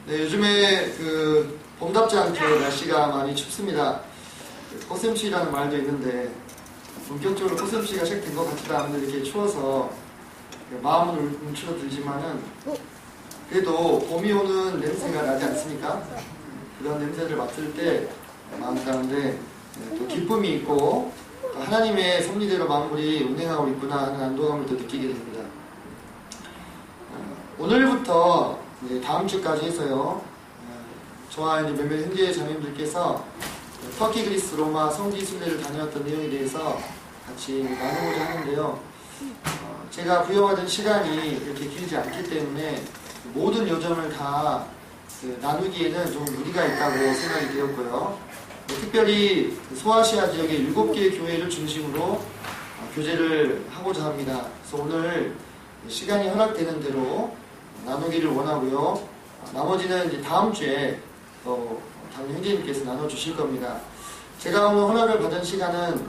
네, 요즘에 봄답지 않게 날씨가 많이 춥습니다. 꽃샘추위라는 말도 있는데 본격적으로 꽃샘추위가 시작된 것 같지도 않은데 이렇게 추워서 마음은 움츠러들지만은 그래도 봄이 오는 냄새가 나지 않습니까? 그런 냄새를 맡을 때 마음 가운데 또 기쁨이 있고 또 하나님의 섭리대로 만물이 운행하고 있구나 하는 안도감을 또 느끼게 됩니다. 오늘부터 다음 주까지 해서요, 저와 이제 몇몇 형제 자매님들께서 터키, 그리스, 로마 성지 순례를 다녀왔던 내용에 대해서 같이 나누고자 하는데요. 제가 부여받은 시간이 이렇게 길지 않기 때문에 모든 요점을 다 나누기에는 좀 무리가 있다고 생각이 되었고요. 특별히 소아시아 지역의 7개의 교회를 중심으로 교제를 하고자 합니다. 그래서 오늘 시간이 허락되는 대로 나누기를 원하고요. 나머지는 이제 다음 주에 또 다른 형제님께서 나눠주실 겁니다. 제가 오늘 허락을 받은 시간은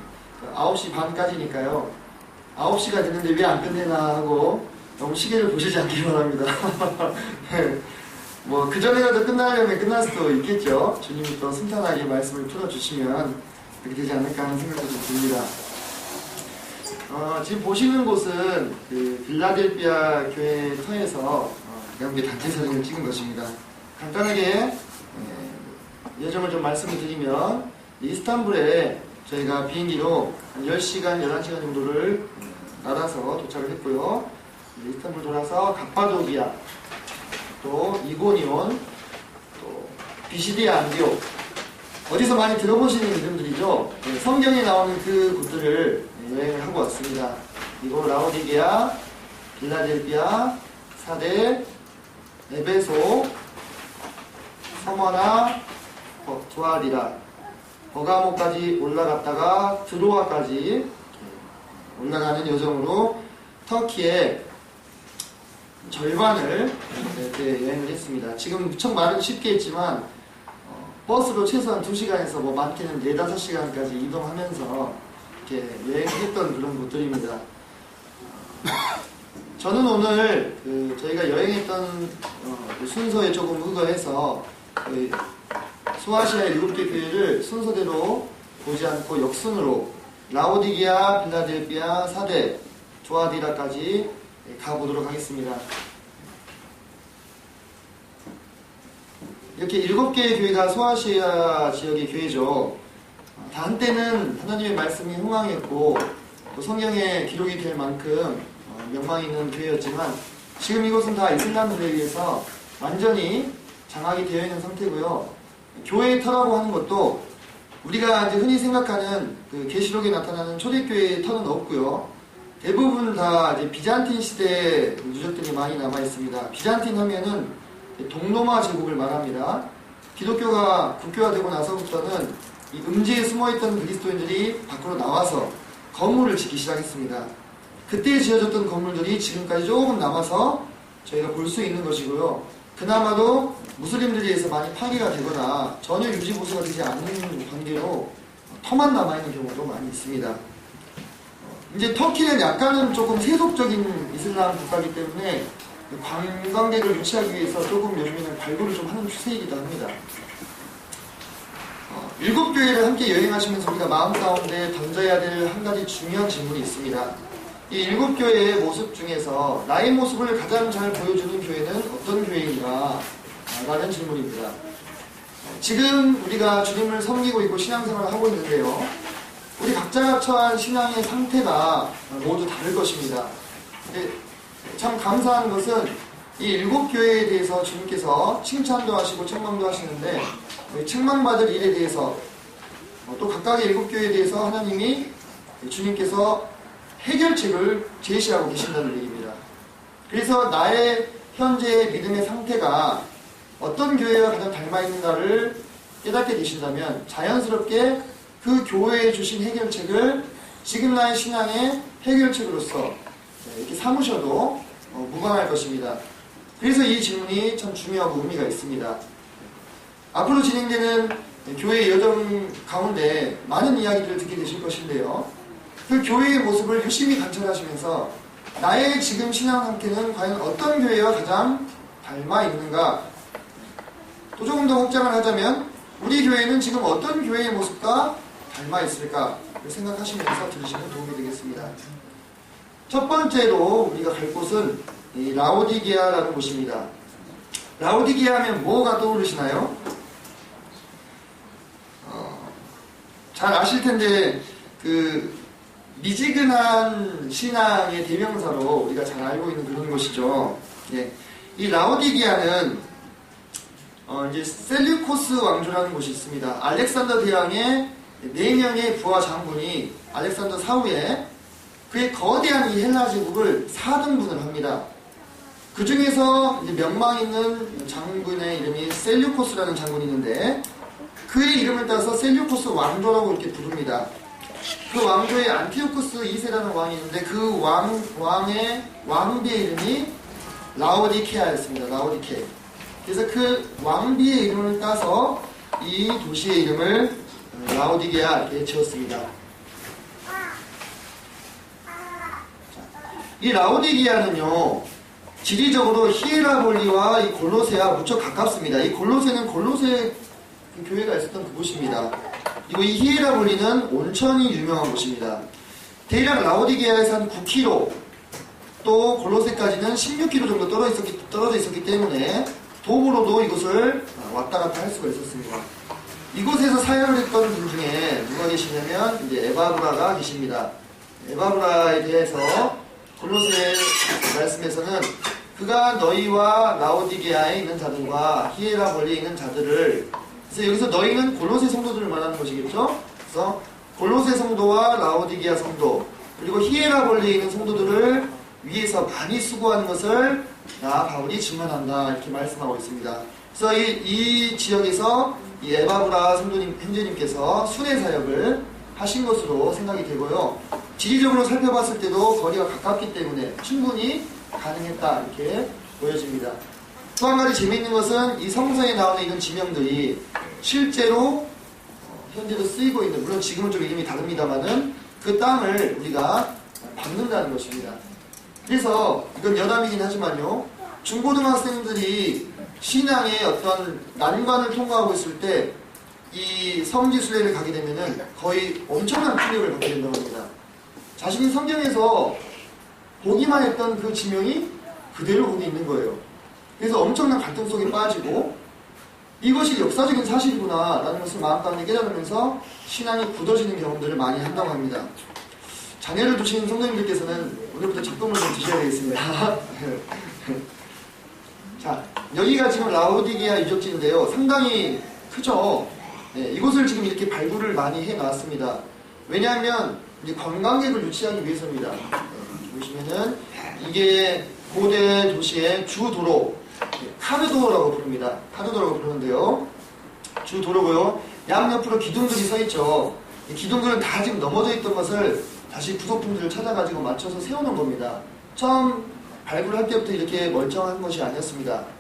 9시 반까지니까요. 9시가 됐는데 왜 안 끝내나 하고 너무 시계를 보시지 않기 바랍니다. 네. 뭐 그전에라도 끝나려면 끝날 수도 있겠죠. 주님이 또 순탄하게 말씀을 풀어주시면 그렇게 되지 않을까 하는 생각도 좀 듭니다. 지금 보시는 곳은 빌라델피아 교회 터에서 영계 단체 사진을 찍은 것입니다. 간단하게 예정을 좀 말씀을 드리면 이스탄불에 저희가 비행기로 한 10시간, 11시간 정도를 날아서 도착을 했고요. 이스탄불 돌아서 갑바도기아, 또 이고니온, 또 비시디아 안디옥, 어디서 많이 들어보시는 이름들이죠. 성경에 나오는 그 곳들을 여행을 하고 왔습니다. 이곳 라오디게아, 빌라델피아, 사데, 에베소, 서머나, 두아리라, 버가모까지 올라갔다가 드로아까지 올라가는 여정으로 터키의 절반을 이렇게 여행을 했습니다. 지금 무척 말은 쉽게 했지만 버스로 최소한 2시간에서 뭐 많게는 4-5시간까지 이동하면서 이렇게 여행했던 그런 곳들입니다. 저는 오늘 저희가 여행했던 순서에 조금 의거해서 소아시아의 7개 교회를 순서대로 보지 않고 역순으로 라오디게아, 빌라델피아, 사데, 조아디라까지 가보도록 하겠습니다. 이렇게 7개의 교회가 소아시아 지역의 교회죠. 다 한때는 하나님의 말씀이 흥황했고 또 성경에 기록이 될 만큼 명망 있는 교회였지만 지금 이곳은 다 이슬람들에 의해서 완전히 장악이 되어 있는 상태고요. 교회의 터라고 하는 것도 우리가 이제 흔히 생각하는 계시록에 나타나는 초대교회의 터는 없고요. 대부분 다 이제 비잔틴 시대의 유적들이 많이 남아 있습니다. 비잔틴 하면은 동로마 제국을 말합니다. 기독교가 국교화되고 나서부터는 이 음지에 숨어있던 그리스도인들이 밖으로 나와서 건물을 짓기 시작했습니다. 그때 지어졌던 건물들이 지금까지 조금 남아서 저희가 볼 수 있는 것이고요. 그나마도 무슬림들에 의해서 많이 파괴가 되거나 전혀 유지보수가 되지 않는 관계로 터만 남아있는 경우도 많이 있습니다. 이제 터키는 약간은 조금 세속적인 이슬람 국가이기 때문에 관광객을 유치하기 위해서 조금 요즘에는 발굴을 좀 하는 추세이기도 합니다. 7교회를 함께 여행하시면서 우리가 마음 가운데 던져야 될 한 가지 중요한 질문이 있습니다. 이 7교회의 모습 중에서 나의 모습을 가장 잘 보여주는 교회는 어떤 교회인가? 라는 질문입니다. 지금 우리가 주님을 섬기고 있고 신앙생활을 하고 있는데요. 우리 각자가 처한 신앙의 상태가 모두 다를 것입니다. 참 감사한 것은 이 7교회에 대해서 주님께서 칭찬도 하시고 책망도 하시는데 책망받을 일에 대해서 또 각각의 7교회에 대해서 하나님이 주님께서 해결책을 제시하고 계신다는 얘기입니다. 그래서 나의 현재의 믿음의 상태가 어떤 교회와 가장 닮아있는가를 깨닫게 되신다면 자연스럽게 그 교회에 주신 해결책을 지금 나의 신앙의 해결책으로서 이렇게 삼으셔도 무방할 것입니다. 그래서 이 질문이 참 중요하고 의미가 있습니다. 앞으로 진행되는 교회의 여정 가운데 많은 이야기들을 듣게 되실 것인데요. 그 교회의 모습을 유심히 관찰하시면서 나의 지금 신앙 상태는 과연 어떤 교회와 가장 닮아 있는가, 또 조금 더 확장을 하자면 우리 교회는 지금 어떤 교회의 모습과 닮아 있을까 생각하시면서 들으시면 도움이 되겠습니다. 첫 번째로 우리가 갈 곳은 이 라오디게아라는 곳입니다. 라오디게아 하면 뭐가 떠오르시나요? 잘 아실 텐데 그 미지근한 신앙의 대명사로 우리가 잘 알고 있는 그런 곳이죠. 예. 이 라오디게아는 이제 셀류코스 왕조라는 곳이 있습니다. 알렉산더 대왕의 4명의 부하 장군이 알렉산더 사후에 그의 거대한 이 헬라 제국을 4등분을 합니다. 그 중에서 명망 있는 장군의 이름이 셀류코스라는 장군이 있는데 그의 이름을 따서 셀류코스 왕조라고 이렇게 부릅니다. 그 왕조의 안티오쿠스 2세라는 왕이 있는데 그 왕의 왕비의 이름이 라오디케아였습니다. 라오디케. 그래서 그 왕비의 이름을 따서 이 도시의 이름을 라오디게아 이렇게 지었습니다. 이 라오디게아는요, 지리적으로 히에라볼리와 이 골로새와 무척 가깝습니다. 이 골로새는 골로새 교회가 있었던 그곳입니다. 그리고 이 히에라볼리는 온천이 유명한 곳입니다. 대략 라오디게아에서 한 9km, 또 골로새까지는 16km 정도 떨어져 있었기 때문에 도보로도 이곳을 왔다 갔다 할 수가 있었습니다. 이곳에서 사역을 했던 분 중에 누가 계시냐면 이제 에바브라가 계십니다. 에바브라에 대해서 골로새 말씀에서는 그가 너희와 라오디게아에 있는 자들과 히에라볼리에 있는 자들을, 그래서 여기서 너희는 골로새 성도들을 말하는 것이겠죠. 그래서 골로새 성도와 라오디게아 성도 그리고 히에라볼리에 있는 성도들을 위해서 많이 수고하는 것을 나 바울이 증언한다 이렇게 말씀하고 있습니다. 그래서 이 지역에서 이 에바브라 성도님 형제님께서 순회 사역을 하신 것으로 생각이 되고요. 지리적으로 살펴봤을 때도 거리가 가깝기 때문에 충분히 가능했다 이렇게 보여집니다. 또 한 가지 재미있는 것은 이 성서에 나오는 이런 지명들이 실제로 현재도 쓰이고 있는, 물론 지금은 좀 이름이 다릅니다만은 그 땅을 우리가 받는다는 것입니다. 그래서 이건 여담이긴 하지만요, 중고등학생들이 신앙의 어떤 난관을 통과하고 있을 때 이 성지순례를 가게 되면은 거의 엄청난 충격을 받게 된다고 합니다. 자신이 성경에서 보기만 했던 그 지명이 그대로 거기 있는 거예요. 그래서 엄청난 갈등 속에 빠지고 이것이 역사적인 사실이구나 라는 것을 마음 가운데 깨달으면서 신앙이 굳어지는 경험들을 많이 한다고 합니다. 자녀를 두신 성도님들께서는 오늘부터 적금을 좀 드셔야 되겠습니다. 자, 여기가 지금 라오디게아 유적지인데요. 상당히 크죠. 네, 이곳을 지금 이렇게 발굴을 많이 해놨습니다. 왜냐하면 이제 관광객을 유치하기 위해서입니다. 네, 보시면은 이게 고대 도시의 주도로, 카르도라고 부릅니다. 카르도라고 부르는데요. 주도로고요. 양옆으로 기둥들이 서 있죠. 이 기둥들은 다 지금 넘어져 있던 것을 다시 부속품들을 찾아가지고 맞춰서 세우는 겁니다. 처음 발굴할 때부터 이렇게 멀쩡한 것이 아니었습니다.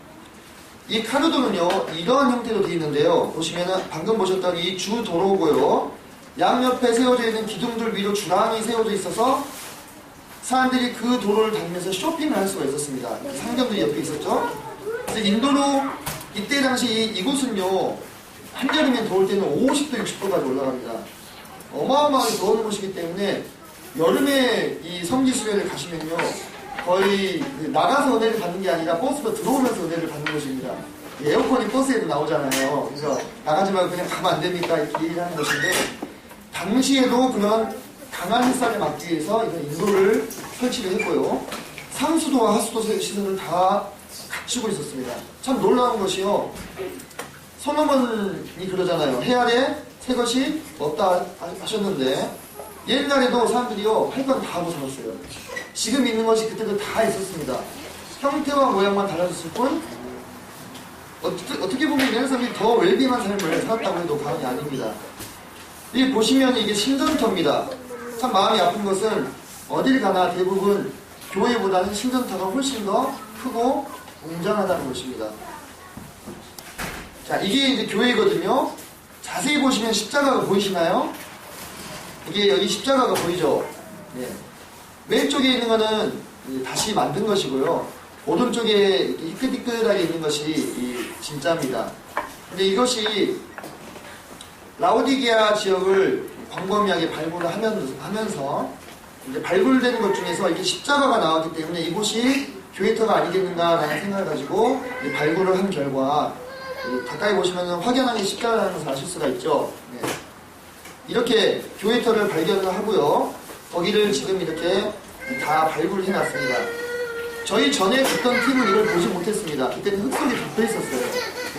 이 카르도는요, 이러한 형태로 되어 있는데요. 보시면은 방금 보셨던 이 주도로고요. 양옆에 세워져 있는 기둥들 위로 주랑이 세워져 있어서 사람들이 그 도로를 다니면서 쇼핑을 할 수가 있었습니다. 상점들이 옆에 있었죠. 그래서 인도로 이때 당시 이곳은요, 한여름에 더울 때는 50도, 60도까지 올라갑니다. 어마어마하게 더운 곳이기 때문에 여름에 이 성지순례를 가시면요, 거의 나가서 은혜를 받는 게 아니라 버스로 들어오면서 은혜를 받는 것입니다. 에어컨이 버스에도 나오잖아요. 그래서 나가지 말고 그냥 가면 안 됩니까? 이렇게 얘기를 하는 것인데, 당시에도 그런 강한 햇살을 막기 위해서 이런 인도를 설치를 했고요. 상수도와 하수도 시설을 다 갖추고 있었습니다. 참 놀라운 것이요, 솔로몬이 그러잖아요. 해 아래 새 것이 없다 하셨는데 옛날에도 사람들이요, 할 건 다 하고 살았어요. 지금 있는 것이 그때도 다 있었습니다. 형태와 모양만 달라졌을 뿐 어떻게 보면 이런 사람이 더 웰빙한 삶을 살았다고 해도 과언이 아닙니다. 이 보시면 이게 신전터입니다. 참 마음이 아픈 것은 어딜 가나 대부분 교회보다는 신전터가 훨씬 더 크고 웅장하다는 것입니다. 자, 이게 이제 교회거든요. 자세히 보시면 십자가가 보이시나요? 이게 여기 십자가가 보이죠? 네. 왼쪽에 있는 거는 다시 만든 것이고요. 오른쪽에 이렇게 희끗희끗하게 있는 것이 이 진짜입니다. 근데 이것이 라오디게아 지역을 광범위하게 발굴을 하면서 이제 발굴되는 것 중에서 이게 십자가가 나왔기 때문에 이곳이 교회터가 아니겠는가라는 생각을 가지고 발굴을 한 결과 가까이 보시면 확연하게 십자가라는 것을 아실 수가 있죠. 네. 이렇게 교회터를 발견을 하고요. 거기를 지금 이렇게 다 발굴을 해놨습니다. 저희 전에 갔던 팀은 이걸 보지 못했습니다. 그때는 흙속에 덮여 있었어요.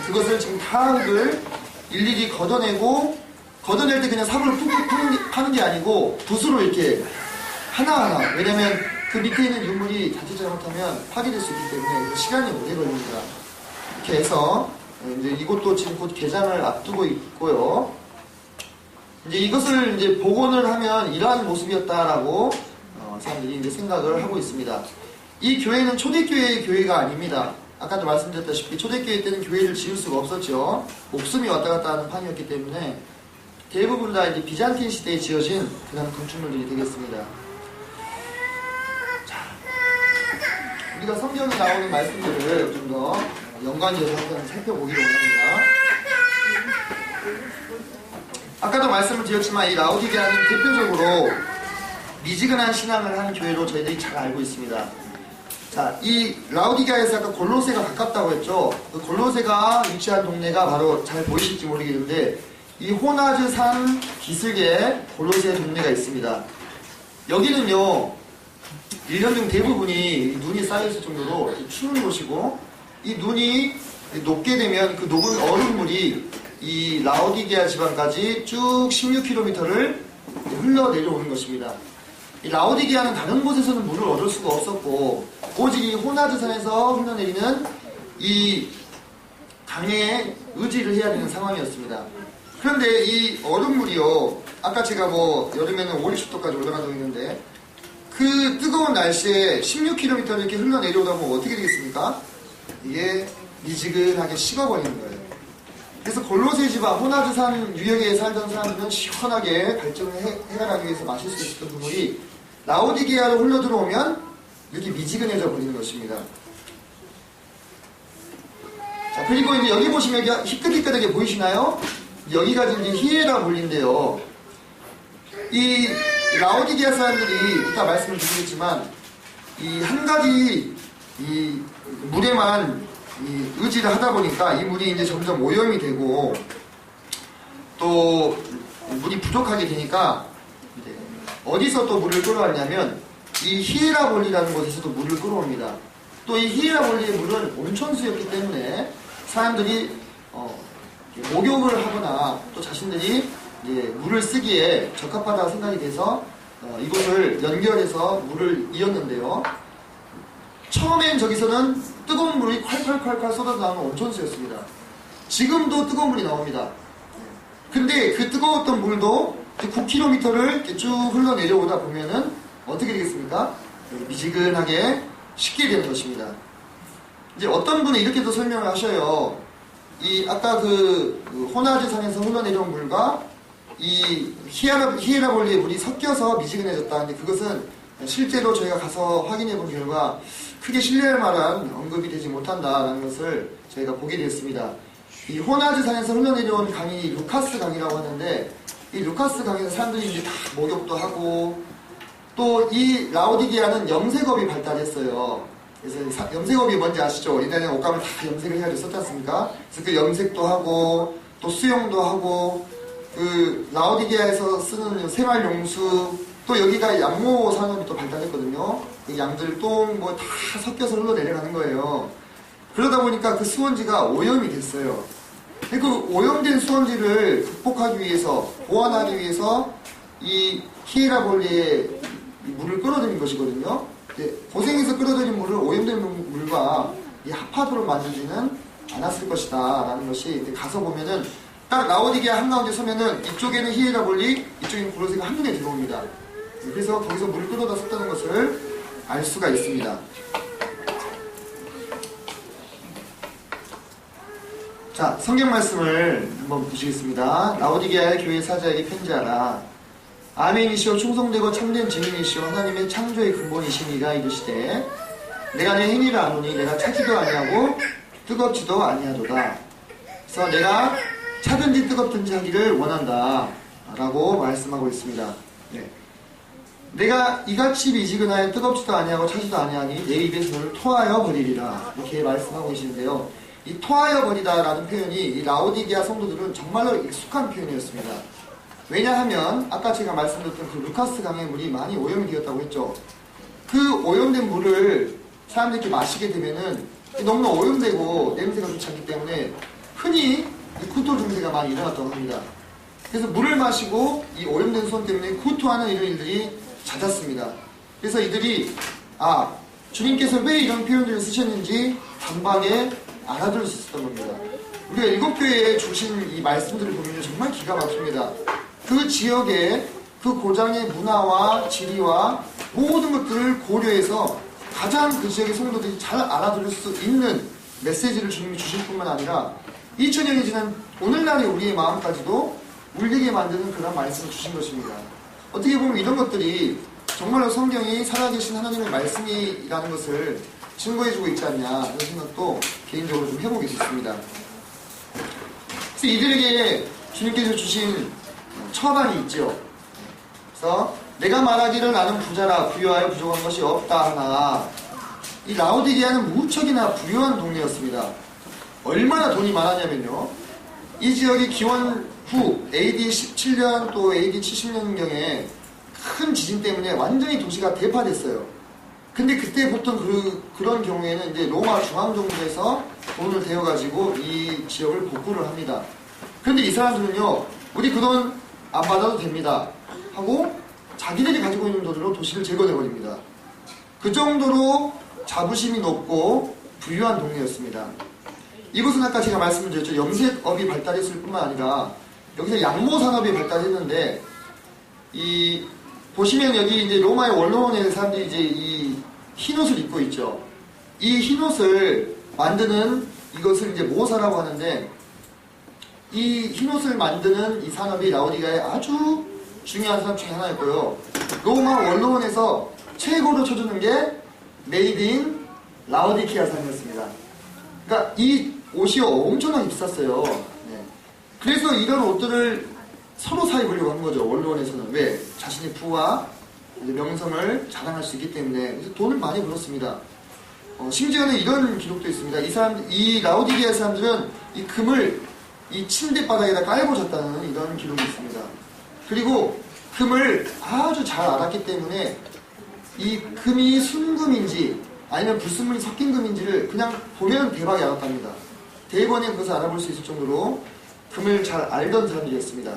그것을 지금 다 흙을 일일이 걷어내고, 걷어낼 때 그냥 삽으로 푹푹 파는 게 아니고 붓으로 이렇게 하나하나, 왜냐면 그 밑에 있는 유물이 자칫 잘못하면 파괴될 수 있기 때문에 시간이 오래 걸립니다. 이렇게 해서 이제 이곳도 지금 곧 개장을 앞두고 있고요. 이제 이것을 이제 복원을 하면 이러한 모습이었다라고 사람들이 이제 생각을 하고 있습니다. 이 교회는 초대교회의 교회가 아닙니다. 아까도 말씀드렸다시피 초대교회 때는 교회를 지을 수가 없었죠. 목숨이 왔다 갔다 하는 판이었기 때문에 대부분 다 이제 비잔틴 시대에 지어진 그런 건축물들이 되겠습니다. 자, 우리가 성경에 나오는 말씀들을 좀 더 연관지어서 한번 살펴보기로 원합니다. 아까도 말씀을 드렸지만 이 라오디게아는 대표적으로 미지근한 신앙을 하는 교회로 저희들이 잘 알고 있습니다. 자, 이 라오디게아에서 아까 골로새가 가깝다고 했죠. 그 골로새가 위치한 동네가 바로 잘 보이실지 모르겠는데 이 호나즈 산 기슭에 골로새 동네가 있습니다. 여기는요 1년 중 대부분이 눈이 쌓여있을 정도로 추운 곳이고 이 눈이 녹게 되면 그 녹은 얼음물이 이 라오디게아 지방까지 쭉 16km를 흘러 내려오는 것입니다. 이 라오디게아는 다른 곳에서는 물을 얻을 수가 없었고 오직 이 호나드산에서 흘러내리는 이 강에 의지를 해야 되는 상황이었습니다. 그런데 이 얼음물이요, 아까 제가 뭐 여름에는 5, 60도까지 올라간다고 했는데 그 뜨거운 날씨에 16km를 이렇게 흘러내려오다 보면 어떻게 되겠습니까? 이게 미지근하게 식어버리는 거예요. 그래서 골로새 지방 호나드산 유역에 살던 사람들은 시원하게 발전을 해결하기 위해서 마실 수 있었던 물이 라오디게아로 흘러 들어오면 이렇게 미지근해져 버리는 것입니다. 자, 그리고 이제 여기 보시면 여기 희끗희끗하게 보이시나요? 여기가 이제 히에라 볼리인데요. 이 라오디게아 사람들이 이따 말씀을 드리겠지만 이 한 가지 이 물에만 의지를 하다 보니까 이 물이 이제 점점 오염이 되고 또 물이 부족하게 되니까 이제 어디서 또 물을 끌어왔냐면 이 히에라볼리라는 곳에서도 물을 끌어옵니다. 또 이 히에라볼리의 물은 온천수였기 때문에 사람들이 목욕을 하거나 또 자신들이 이제 물을 쓰기에 적합하다고 생각이 돼서 이곳을 연결해서 물을 이었는데요. 처음엔 저기서는 뜨거운 물이 콸콸콸콸 쏟아져 나오는 온천수였습니다. 지금도 뜨거운 물이 나옵니다. 근데 그 뜨거웠던 물도 9km를 쭉 흘러내려오다 보면은 어떻게 되겠습니까? 미지근하게 식게 되는 것입니다. 이제 어떤 분은 이렇게도 설명을 하셔요. 이 아까 그 호나즈 산에서 흘러내려온 물과 이 히에라볼리의 물이 섞여서 미지근해졌다. 근데 그것은 실제로 저희가 가서 확인해 본 결과 크게 신뢰할 만한 언급이 되지 못한다라는 것을 저희가 보게 됐습니다. 이 호나즈 산에서 흘러내려온 강이 루카스 강이라고 하는데 이 루카스 강에서 사람들이 이제 다 목욕도 하고 또 이 라오디게아는 염색업이 발달했어요. 그래서 염색업이 뭔지 아시죠? 옛날에는 옷감을 다 염색을 해야 됐었지 않습니까? 그래서 그 염색도 하고 또 수영도 하고 그 라오디게아에서 쓰는 생활용수 또 여기가 양모 산업이 또 발달했거든요. 그 양들 똥 뭐 다 섞여서 흘러내려가는 거예요. 그러다 보니까 그 수원지가 오염이 됐어요. 그 오염된 수원지를 극복하기 위해서 보완하기 위해서 이 히에라볼리에 물을 끌어들인 것이거든요. 고생해서 끌어들인 물을 오염된 물과 이 합하도록 만들지는 않았을 것이다 라는 것이 가서 보면은 딱 라오디게아 한가운데 서면은 이쪽에는 히에라볼리, 이쪽에는 골로새가 한눈에 들어옵니다. 그래서 거기서 물을 끌어다 썼다는 것을 알 수가 있습니다. 자, 성경 말씀을 한번 보시겠습니다. 라오디게아의 교회 사자에게 편지하라. 아멘이시오 충성되고 참된 증인이시오 하나님의 창조의 근본이시니가 이르시되 내가 내 행위를 아노니 내가 차지도 아니하고 뜨겁지도 아니하도다. 그래서 내가 차든지 뜨겁든지 하기를 원한다 라고 말씀하고 있습니다. 네. 내가 이같이 미지근하여 뜨겁지도 아니하고 차지도 아니하니 내 입에서 너를 토하여 버리리라 이렇게 말씀하고 계시는데요. 이 토하여 버리다 라는 표현이 이 라오디게아 성도들은 정말로 익숙한 표현이었습니다. 왜냐하면 아까 제가 말씀드렸던 그 루카스 강의 물이 많이 오염이 되었다고 했죠. 그 오염된 물을 사람들이 마시게 되면은 너무나 오염되고 냄새가 좋지 않기 때문에 흔히 이 구토 증세가 많이 일어났다고 합니다. 그래서 물을 마시고 이 오염된 수원 때문에 구토하는 이런 일들이 잦았습니다. 그래서 이들이 주님께서 왜 이런 표현들을 쓰셨는지 단박에 알아들을 수 있었던 겁니다. 우리가 일곱 교회에 주신 이 말씀들을 보면 정말 기가 막힙니다. 그 지역의 그 고장의 문화와 지리와 모든 것들을 고려해서 가장 그 지역의 성도들이 잘 알아들을 수 있는 메시지를 주님이 주실 뿐만 아니라 2000년이 지난 오늘날의 우리의 마음까지도 울리게 만드는 그런 말씀을 주신 것입니다. 어떻게 보면 이런 것들이 정말로 성경이 살아계신 하나님의 말씀이라는 것을 증거해주고 있지 않냐 이런 생각도 개인적으로 좀 해보게 됐습니다. 그래서 이들에게 주님께서 주신 처방이 있죠. 그래서 내가 말하기를 나는 부자라 부유하여 부족한 것이 없다 하나 이 라오디게아는 무척이나 부유한 동네였습니다. 얼마나 돈이 많았냐면요. 이 지역이 기원 후 AD 17년 또 AD 70년경에 큰 지진 때문에 완전히 도시가 대파됐어요. 근데 그때 보통 그런 경우에는 이제 로마 중앙정부에서 돈을 대어가지고 이 지역을 복구를 합니다. 그런데 이 사람들은요, 우리 그 돈 안 받아도 됩니다 하고 자기들이 가지고 있는 돈으로 도시를 재건해버립니다. 그 정도로 자부심이 높고 부유한 동네였습니다. 이곳은 아까 제가 말씀을 드렸죠. 염색업이 발달했을 뿐만 아니라 여기서 양모 산업이 발달했는데 보시면 여기 이제 로마의 원로원에 사람들이 이제 이 흰옷을 입고 있죠. 이 흰옷을 만드는 이것을 이제 모사라고 하는데 이 흰옷을 만드는 이 산업이 라오디게아의 아주 중요한 산업 중에 하나였고요. 로마 원로원에서 최고로 쳐주는 게 메이드 인 라오디게아산이었습니다. 그러니까 이 옷이 엄청나게 비쌌어요. 네. 그래서 이런 옷들을 서로 사 입으려고 한 거죠. 원로원에서는. 왜? 자신의 부와 명성을 자랑할 수 있기 때문에. 그래서 돈을 많이 벌었습니다. 심지어는 이런 기록도 있습니다. 이 라오디게아 사람들은 이 금을 이 침대 바닥에다 깔고 잤다는 이런 기록이 있습니다. 그리고 금을 아주 잘 알았기 때문에 이 금이 순금인지 아니면 불순물이 섞인 금인지를 그냥 보면 대박이 알았답니다. 대번에 그것을 알아볼 수 있을 정도로 금을 잘 알던 사람들이었습니다.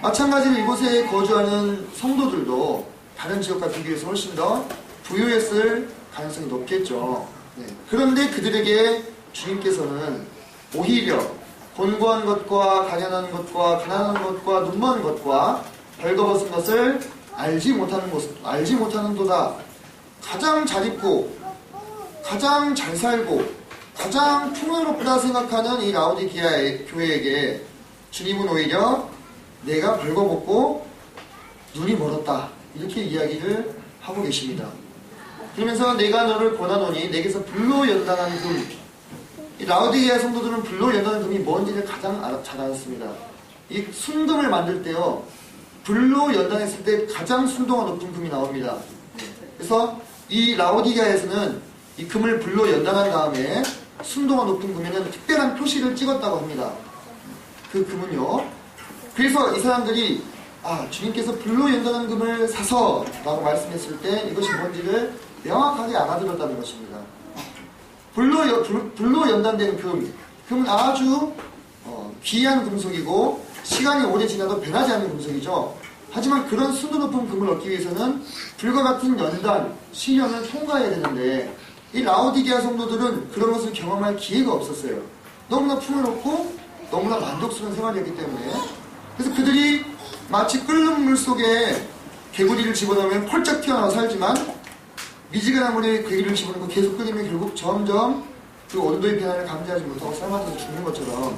마찬가지로 이곳에 거주하는 성도들도 다른 지역과 비교해서 훨씬 더 부유했을 가능성이 높겠죠. 네. 그런데 그들에게 주님께서는 오히려 곤고한 것과 가련한 것과 가난한 것과 눈먼 것과 벌거벗은 것을 알지 못하는 도다. 가장 잘 입고 가장 잘 살고 가장 풍요롭다 생각하는 이 라오디게아 교회에게 주님은 오히려 내가 벌거벗고 눈이 멀었다 이렇게 이야기를 하고 계십니다. 그러면서 내가 너를 권하노니 내게서 불로 연단한 금. 이 라오디게아 성도들은 불로 연단한 금이 뭔지를 가장 잘 알았습니다. 이 순금을 만들 때요, 불로 연단했을 때 가장 순도가 높은 금이 나옵니다. 그래서 이 라오디게아에서는 이 금을 불로 연단한 다음에 순도가 높은 금에는 특별한 표시를 찍었다고 합니다. 그 금은요. 그래서 이 사람들이 주님께서 불로 연단한 금을 사서 라고 말씀했을 때 이것이 뭔지를 명확하게 알아들었다는 것입니다. 불로 연단된 금은 아주 귀한 금속이고 시간이 오래 지나도 변하지 않는 금속이죠. 하지만 그런 순도 높은 금을 얻기 위해서는 불과 같은 연단, 시련을 통과해야 되는데 이 라오디게아 성도들은 그런 것을 경험할 기회가 없었어요. 너무나 풍요롭고 너무나 만족스러운 생활이었기 때문에. 그래서 그들이 마치 끓는 물 속에 개구리를 집어넣으면 펄쩍 튀어나와 살지만 미지근한 물에 개구리를 집어넣고 계속 끓이면 결국 점점 그 온도의 변화를 감지하지 못하고 삶아서 죽는 것처럼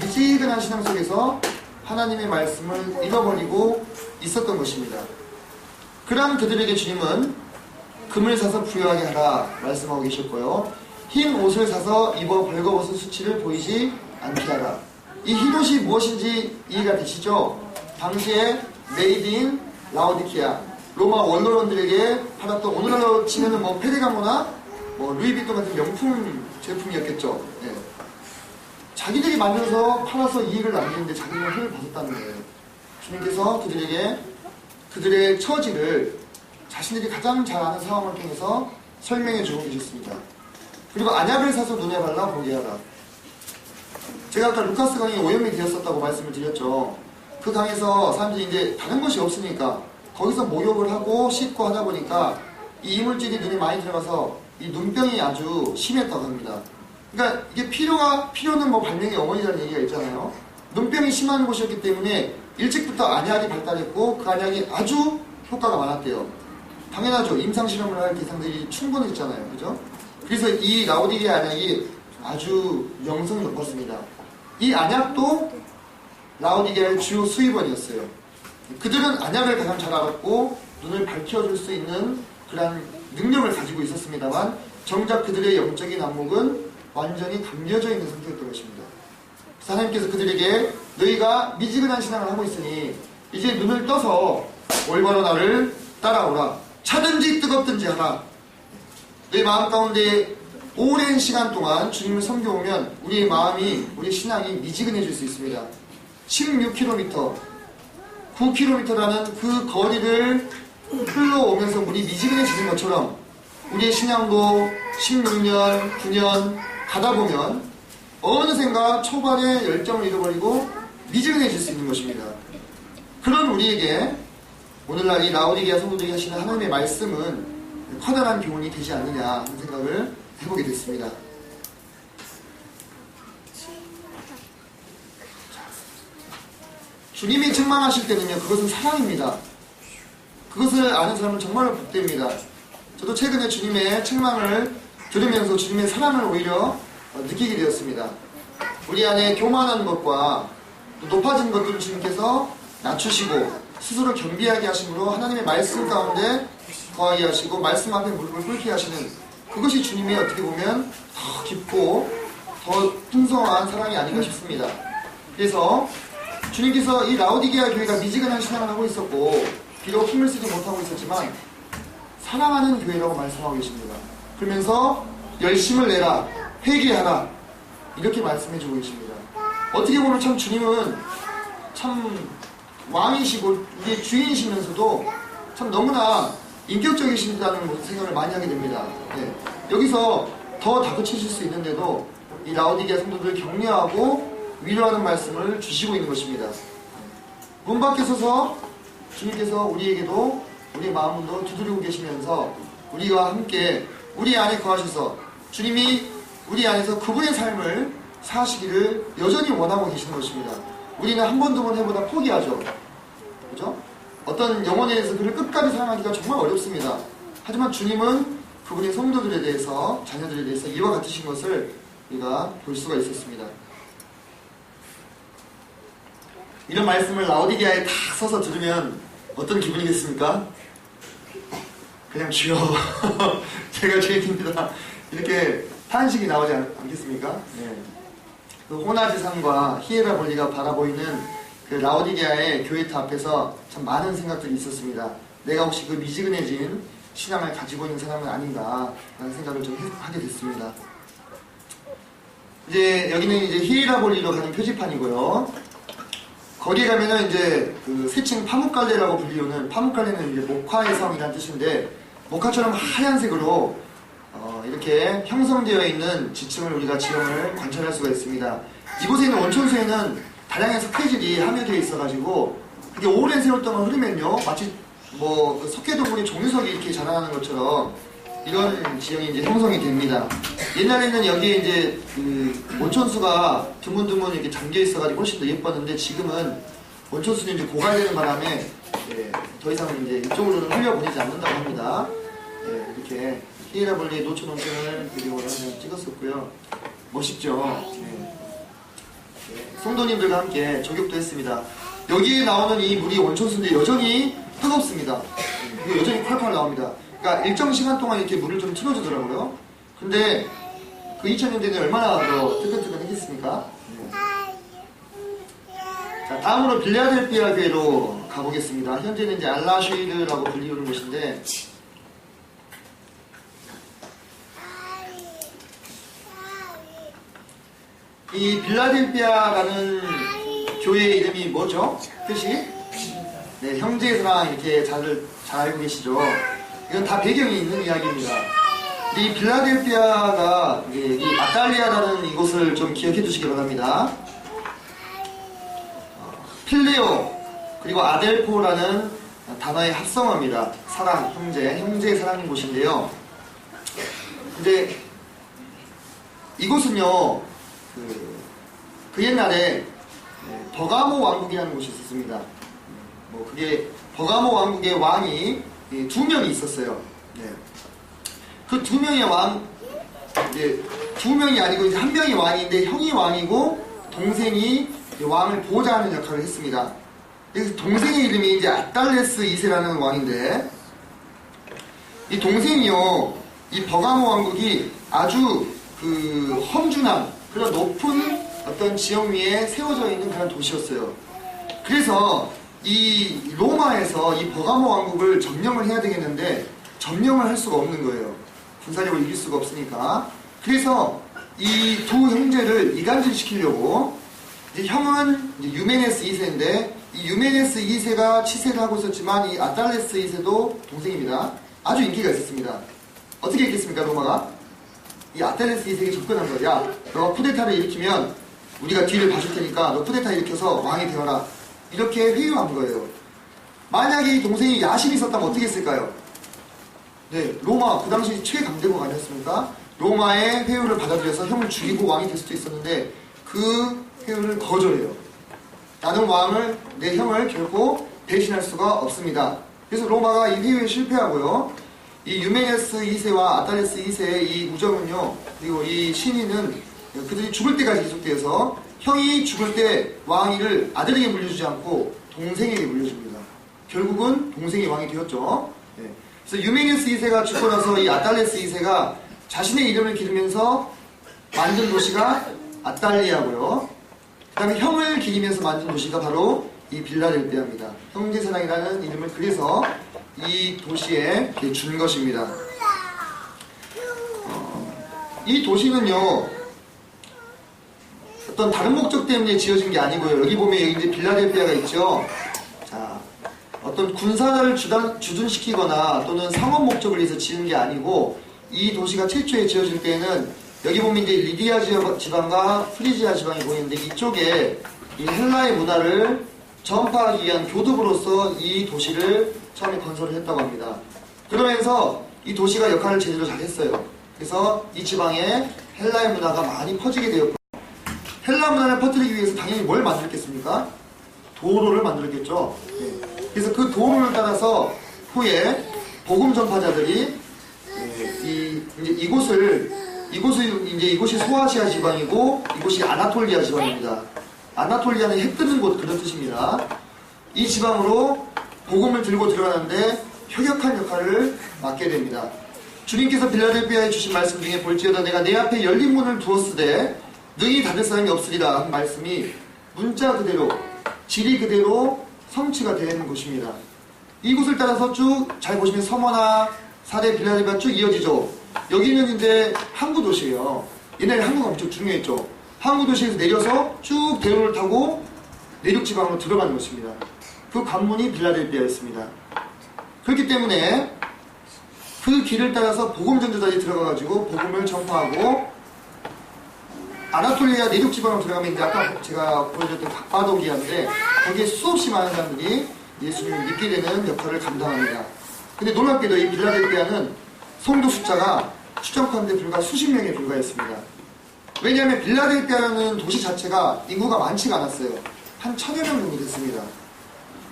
미지근한 신앙 속에서 하나님의 말씀을 잃어버리고 있었던 것입니다. 그럼 그들에게 주님은 금을 사서 부유하게 하라 말씀하고 계셨고요. 흰 옷을 사서 입어 벌거벗은 수치를 보이지 않게 하라. 이 흰 옷이 무엇인지 이해가 되시죠? 당시에 메이드 인 라오디키아, 로마 원로원들에게 팔았던, 오늘날로 치면은 뭐 페르가모나 뭐 루이비통 같은 명품 제품이었겠죠. 예. 자기들이 만들어서 팔아서 이익을 남기는데 자기는 흙을 벗었다는 거예요. 주님께서 그들에게 그들의 처지를 자신들이 가장 잘 아는 상황을 통해서 설명해 주고 계셨습니다. 그리고 안약을 사서 눈에 발라 보게 하라. 제가 아까 루카스 강의 오염이 되었었다고 말씀을 드렸죠. 그 강에서 사람들이 이제 다른 것이 없으니까 거기서 목욕을 하고 씻고 하다 보니까 이 이물질이 눈에 많이 들어가서 이 눈병이 아주 심했다고 합니다. 그러니까 이게 필요는 뭐 발명의 어머니라는 얘기가 있잖아요. 눈병이 심한 곳이었기 때문에 일찍부터 안약이 발달했고 그 안약이 아주 효과가 많았대요. 당연하죠. 임상실험을 할 대상들이 충분했잖아요. 그죠? 그래서 이 라오디게아 안약이 아주 명성이 높았습니다. 이 안약도 라오디게아의 주요 수입원이었어요. 그들은 안약을 가장 잘 알았고 눈을 밝혀줄 수 있는 그런 능력을 가지고 있었습니다만 정작 그들의 영적인 안목은 완전히 담겨져 있는 상태였던 것입니다. 하나님께서 그들에게 너희가 미지근한 신앙을 하고 있으니 이제 눈을 떠서 올바로 나를 따라오라. 차든지 뜨겁든지 하라. 너희 마음 가운데 오랜 시간 동안 주님을 섬겨오면 우리의 마음이, 우리 신앙이 미지근해질 수 있습니다. 16km, 9km라는 그 거리를 흘러오면서 물이 미지근해지는 것처럼 우리의 신앙도 16년, 9년 가다 보면 어느샌가 초반에 열정을 잃어버리고 미지근해질 수 있는 것입니다. 그런 우리에게 오늘날 이 라오디게아 성도들이 하시는 하나님의 말씀은 커다란 교훈이 되지 않느냐 하는 생각을 해보게 됐습니다. 주님이 책망하실 때는요, 그것은 사랑입니다. 그것을 아는 사람은 정말로 복됩니다. 저도 최근에 주님의 책망을 들으면서 주님의 사랑을 오히려 느끼게 되었습니다. 우리 안에 교만한 것과 또 높아진 것들을 주님께서 낮추시고 스스로 겸비하게 하심으로 하나님의 말씀 가운데 거하게 하시고 말씀 앞에 무릎을 꿇게 하시는 그것이 주님의 어떻게 보면 더 깊고 더 풍성한 사랑이 아닌가 싶습니다. 그래서 주님께서 이 라오디게아 교회가 미지근한 신앙을 하고 있었고 비록 힘을 쓰지 못하고 있었지만 사랑하는 교회라고 말씀하고 계십니다. 그러면서 열심을 내라, 회개하라 이렇게 말씀해주고 계십니다. 어떻게 보면 참 주님은 참 왕이시고 우리의 주인이시면서도 참 너무나 인격적이신다는 생각을 많이 하게 됩니다. 네. 여기서 더 다그치실 수 있는데도 이 라오디게아 성도들을 격려하고 위로하는 말씀을 주시고 있는 것입니다. 문 밖에 서서 주님께서 우리에게도 우리의 마음도 두드리고 계시면서 우리와 함께 우리 안에 거하셔서 주님이 우리 안에서 그분의 삶을 사시기를 여전히 원하고 계시는 것입니다. 우리는 한 번, 두 번 해보다 포기하죠. 그죠? 어떤 영혼에 대해서 그를 끝까지 사랑하기가 정말 어렵습니다. 하지만 주님은 그분의 성도들에 대해서, 자녀들에 대해서 이와 같으신 것을 우리가 볼 수가 있었습니다. 이런 말씀을 라오디게아에 딱 서서 들으면 어떤 기분이겠습니까? 그냥 주여 제가 죄인입니다 이렇게 탄식이 나오지 않겠습니까? 네. 그 호나지산과 히에라볼리가 바라보이는 그 라오디게아의 교회터 앞에서 참 많은 생각들이 있었습니다. 내가 혹시 그 미지근해진 신앙을 가지고 있는 사람은 아닌가 라는 생각을 좀 하게 됐습니다. 이제 여기는 이제 히에라볼리로 가는 표지판이고요. 거기에 가면은 이제 그 세칭 파묵갈레라고 불리우는, 파묵갈레는 이제 목화의 성이라는 뜻인데 목화처럼 하얀색으로 이렇게 형성되어 있는 지층을 우리가 지형을 관찰할 수가 있습니다. 이곳에 있는 원천수에는 다량의 석회질이 함유되어 있어가지고 그게 오랜 세월 동안 흐르면요 마치 뭐 그 석회동물이 종유석이 이렇게 자라나는 것처럼 이런 지형이 이제 형성이 됩니다. 옛날에는 여기에 이제 그 온천수가 드문드문 이렇게 잠겨 있어가지고 훨씬 더 예뻤는데 지금은 온천수는 이제 고갈되는 바람에 더 이상 이제 이쪽으로는 흘려보내지 않는다고 합니다. 이렇게 히에라볼리의 노천 온천을 비디오로 찍었었고요. 멋있죠? 성도님들과 함께 조격도 했습니다. 여기에 나오는 이 물이 온천수인데 여전히 뜨겁습니다. 여전히 콸콸 나옵니다. 그러니까 일정 시간 동안 이렇게 물을 좀 틀어주더라고요. 근데 그 2000년대는 얼마나 더 뜨끈뜨끈했겠습니까? 자, 다음으로 빌라델피아 교회로 가보겠습니다. 현재는 이제 알라슈이르라고 불리우는 곳인데, 이 빌라델피아라는 교회의 이름이 뭐죠? 뜻이? 네, 형제사랑 이렇게 잘 알고 계시죠? 이건 다 배경이 있는 이야기입니다. 이 빌라델피아가 이 아탈리아라는 이곳을 좀 기억해 두시기 바랍니다. 필레오 그리고 아델포라는 단어의 합성어입니다. 사랑, 형제의 사랑인 곳인데요. 근데 이곳은요, 그 옛날에 버가모 왕국이라는 곳이 있었습니다. 그게 버가모 왕국의 왕이 2명이 있었어요. 네. 그 2명의 왕, 이제 2명이 아니고 이제 1명이 왕인데 형이 왕이고 동생이 왕을 보호자하는 역할을 했습니다. 그래서 동생의 이름이 이제 아달레스 2세라는 왕인데, 이 동생이요, 이 버가모 왕국이 아주 그 험준한 그런 높은 어떤 지형 위에 세워져 있는 그런 도시였어요. 그래서 이 로마에서 이 버가모 왕국을 점령을 해야 되겠는데 점령을 할 수가 없는 거예요. 군사력을 이길 수가 없으니까. 그래서 이 두 형제를 이간질시키려고, 이제 형은 이제 유메네스 2세인데 이 유메네스 2세가 치세를 하고 있었지만 이 아달레스 2세도 동생입니다. 아주 인기가 있었습니다. 어떻게 했겠습니까, 로마가? 이 아달레스 2세에게 접근한 거야. 야, 너가 쿠데타를 일으키면 우리가 뒤를 봐줄 테니까 너 쿠데타 일으켜서 왕이 되어라. 이렇게 회유한 거예요. 만약에 이 동생이 야심이 있었다면 어떻게 했을까요? 네, 로마, 그 당시 최강대국 아니었습니까? 로마의 회유를 받아들여서 형을 죽이고 왕이 될 수도 있었는데 그 회유를 거절해요. 나는 왕을, 내 형을 결코 배신할 수가 없습니다. 그래서 로마가 이 회유에 실패하고요. 이 유메네스 2세와 아달레스 2세의 이 우정은요, 그리고 이 신의는 그들이 죽을 때까지 계속되어서 형이 죽을 때 왕위를 아들에게 물려주지 않고 동생에게 물려줍니다. 결국은 동생이 왕이 되었죠. 네. 그래서 유메네스 2세가 죽고 나서 이 아달레스 2세가 자신의 이름을 기르면서 만든 도시가 아탈리아고요. 그 다음에 형을 기리면서 만든 도시가 바로 이 빌라델피아입니다. 형제사랑이라는 이름을 그래서 이 도시에 준 것입니다. 이 도시는요, 어떤 다른 목적 때문에 지어진 게 아니고요. 여기 보면 여기 이제 빌라델피아가 있죠. 자, 어떤 군사를 주둔시키거나 또는 상업 목적을 위해서 지은 게 아니고, 이 도시가 최초에 지어질 때에는 여기 보면 이제 리디아 지방과 프리지아 지방이 보이는데 이쪽에 이 헬라의 문화를 전파하기 위한 교두부로서 이 도시를 처음에 건설을 했다고 합니다. 그러면서 이 도시가 역할을 제대로 잘했어요. 그래서 이 지방에 헬라의 문화가 많이 퍼지게 되었고, 헬라 문화를 퍼뜨리기 위해서 당연히 뭘 만들었겠습니까? 도로를 만들었겠죠. 네. 그래서 그 도로를 따라서 후에 복음 전파자들이 이곳이 소아시아 지방이고 이곳이 아나톨리아 지방입니다. 아나톨리아는 해 뜨는 곳, 그런 뜻입니다. 이 지방으로 복음을 들고 들어가는데 효력한 역할을 맡게 됩니다. 주님께서 빌라델피아에 주신 말씀 중에 볼지어다 내가 내 앞에 열린 문을 두었으되 능히 닫을 사람이 없으리라 한 말씀이 문자 그대로, 지리 그대로 성취가 되는 곳입니다. 이곳을 따라서 쭉 잘 보시면 서머나 사대 빌라델피아 쭉 이어지죠. 여기는 이제 항구 도시예요. 옛날에 항구가 엄청 중요했죠. 항구 도시에서 내려서 쭉 대로를 타고 내륙 지방으로 들어가는 것입니다. 그 관문이 빌라델피아였습니다. 그렇기 때문에 그 길을 따라서 복음 전도자들이 들어가가지고 복음을 전파하고, 아나톨리아 내륙 지방으로 들어가면 이제 아까 제가 보여줬던 갑바도기아인데 거기에 수없이 많은 사람들이 예수님을 믿게 되는 역할을 감당합니다. 근데 놀랍게도 이 빌라델피아는 성도 숫자가 추정컨대 불과 수십 명에 불과했습니다. 왜냐하면 빌라델피아라는 도시 자체가 인구가 많지가 않았어요. 한 1000여 명 정도 됐습니다.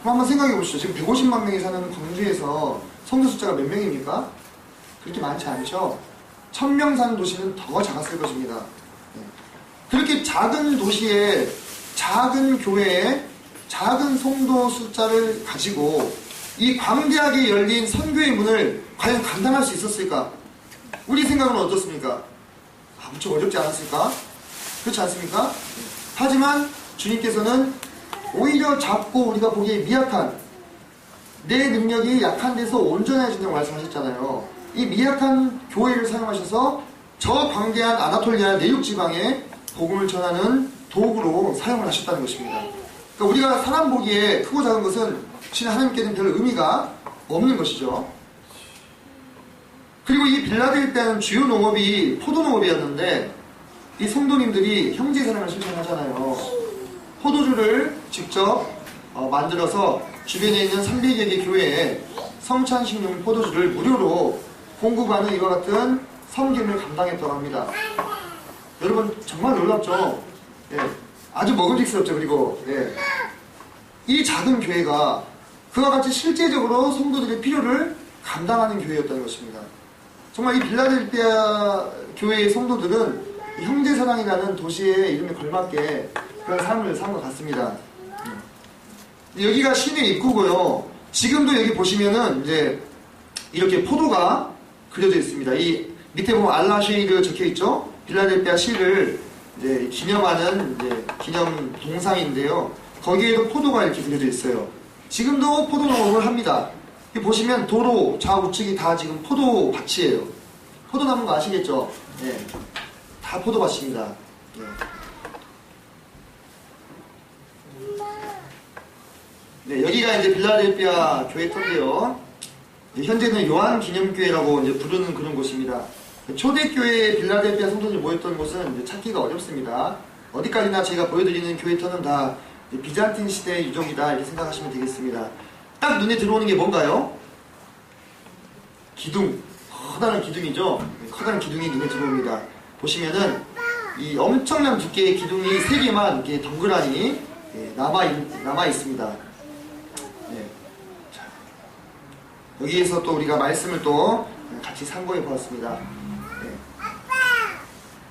그럼 한번 생각해 보시죠. 지금 150만 명이 사는 광주에서 성도 숫자가 몇 명입니까? 그렇게 많지 않죠? 1000명 사는 도시는 더 작았을 것입니다. 그렇게 작은 도시에, 작은 교회에 작은 성도 숫자를 가지고 이 광대하게 열린 선교의 문을 과연 감당할 수 있었을까? 우리 생각은 어떻습니까? 엄청 어렵지 않았을까? 그렇지 않습니까? 하지만 주님께서는 오히려 작고 우리가 보기에 미약한 내 능력이 약한 데서 온전해진다고 말씀하셨잖아요. 이 미약한 교회를 사용하셔서 저 광대한 아나톨리아 내륙지방에 복음을 전하는 도구로 사용을 하셨다는 것입니다. 그러니까 우리가 사람 보기에 크고 작은 것은 신 하나님께는 별 의미가 없는 것이죠. 그리고 이 빌라델피아는 주요 농업이 포도농업이었는데 이 성도님들이 형제사랑을 실천하잖아요. 포도주를 직접 만들어서 주변에 있는 300여 개 교회에 성찬식용 포도주를 무료로 공급하는 이와 같은 섬김을 감당했다고 합니다. 여러분 정말 놀랍죠? 예, 아주 먹음직스럽죠. 그리고 예, 이 작은 교회가 그와 같이 실제적으로 성도들의 필요를 감당하는 교회였다는 것입니다. 정말 이 빌라델피아 교회의 성도들은 형제사랑이라는 도시의 이름에 걸맞게 그런 삶을 산 것 같습니다. 여기가 시내 입구고요. 지금도 여기 보시면은 이제 이렇게 포도가 그려져 있습니다. 이 밑에 보면 알라쉐이르 적혀 있죠. 빌라델피아 시를 이제 기념하는 이제 기념 동상인데요. 거기에도 포도가 이렇게 그려져 있어요. 지금도 포도 농업을 합니다. 여기 보시면 도로 좌우측이 다 지금 포도밭이에요. 포도나무 거 아시겠죠? 네. 다 포도밭입니다. 네. 네, 여기가 이제 빌라델피아 교회 터인데요. 현재는 요한 기념교회라고 이제 부르는 그런 곳입니다. 초대교회에 빌라델피아 성도들이 모였던 곳은 이제 찾기가 어렵습니다. 어디까지나 제가 보여드리는 교회터는 다 비잔틴 시대의 유적이다 이렇게 생각하시면 되겠습니다. 딱 눈에 들어오는 게 뭔가요? 기둥. 커다란 기둥이죠. 커다란 기둥이 눈에 들어옵니다. 보시면은 이 엄청난 두께의 기둥이 3개만 이렇게 덩그라니 남아 있습니다. 네. 자, 여기에서 또 우리가 말씀을 또 같이 참고해 보았습니다. 네.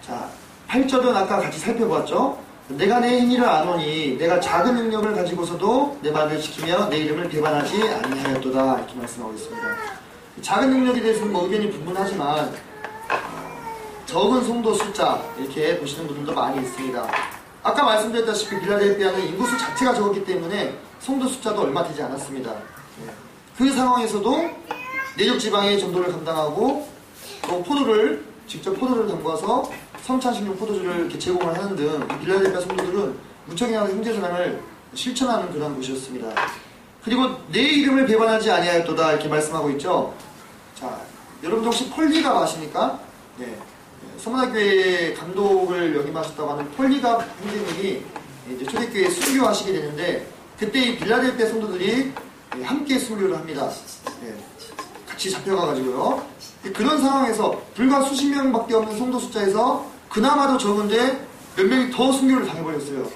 자, 8절은 아까 같이 살펴보았죠. 내가 내 행위를 아노니 내가 작은 능력을 가지고서도 내 말을 지키며 내 이름을 배반하지 아니하였도다 이렇게 말씀하고 있습니다. 작은 능력에 대해서는 뭐 의견이 분분하지만 적은 성도 숫자 이렇게 보시는 분들도 많이 있습니다. 아까 말씀드렸다시피 빌라델피아는 인구수 자체가 적었기 때문에 성도 숫자도 얼마 되지 않았습니다. 그 상황에서도 내륙 지방의 전도를 감당하고 또 직접 포도를 담궈서 성찬식용 포도주를 이렇게 제공을 하는 등 빌라델피아 성도들은 무척이나 형제사랑을 실천하는 그런 곳이었습니다. 그리고 내 이름을 배반하지 아니하였도다 이렇게 말씀하고 있죠. 자, 여러분들 혹시 폴리갑 아십니까? 네. 서문학교회 감독을 역임하셨다고 하는 폴리갑 형제님이 이제 초대교회에 순교하시게 되는데 그때 이 빌라델피아 성도들이 함께 순교를 합니다. 네. 같이 잡혀가가지고요. 그런 상황에서 불과 수십 명밖에 없는 성도 숫자에서 그나마도 적은데 몇 명이 더 순교를 당해버렸어요.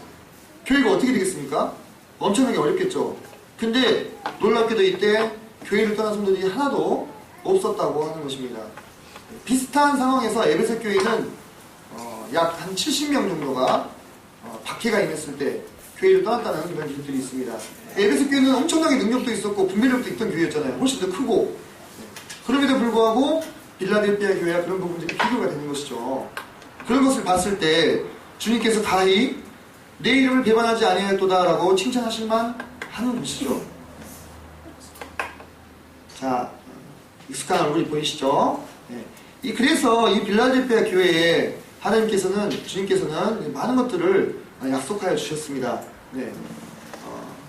교회가 어떻게 되겠습니까? 엄청나게 어렵겠죠. 근데 놀랍게도 이때 교회를 떠난 성도들이 하나도 없었다고 하는 것입니다. 비슷한 상황에서 에베소 교회는 약 한 70명 정도가 박해가 임했을 때 교회를 떠났다는 그런 기록들이 있습니다. 에베소 교회는 엄청나게 능력도 있었고 분별력도 있던 교회였잖아요. 훨씬 더 크고. 그럼에도 불구하고 빌라델피아 교회와 그런 부분들이 비교가 되는 것이죠. 그런 것을 봤을 때 주님께서 가히 내 이름을 배반하지 아니하였도다라고 칭찬하실만 하는 것이죠. 자, 익숙한 얼굴이 보이시죠? 네. 그래서 이 빌라델피아 교회에 주님께서는 많은 것들을 약속하여 주셨습니다. 네.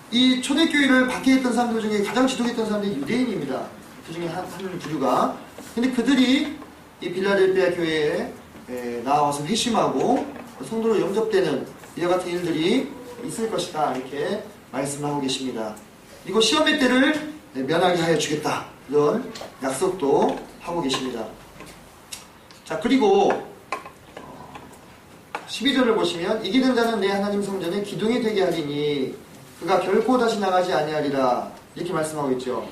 이 초대교회를 박해했던 사람들 중에 가장 지독했던 사람들이 유대인입니다. 그 중에 한 부류가. 근데 그들이 이 빌라델피아 교회에 나와서 회심하고 성도로 영접되는 이와 같은 일들이 있을 것이다. 이렇게 말씀을 하고 계십니다. 그리고 시험의 때를 면하게 하여 주겠다. 이런 약속도 하고 계십니다. 자, 그리고 12절을 보시면 이기는 자는 내 하나님 성전에 기둥이 되게 하리니 그가 결코 다시 나가지 아니하리라. 이렇게 말씀하고 있죠.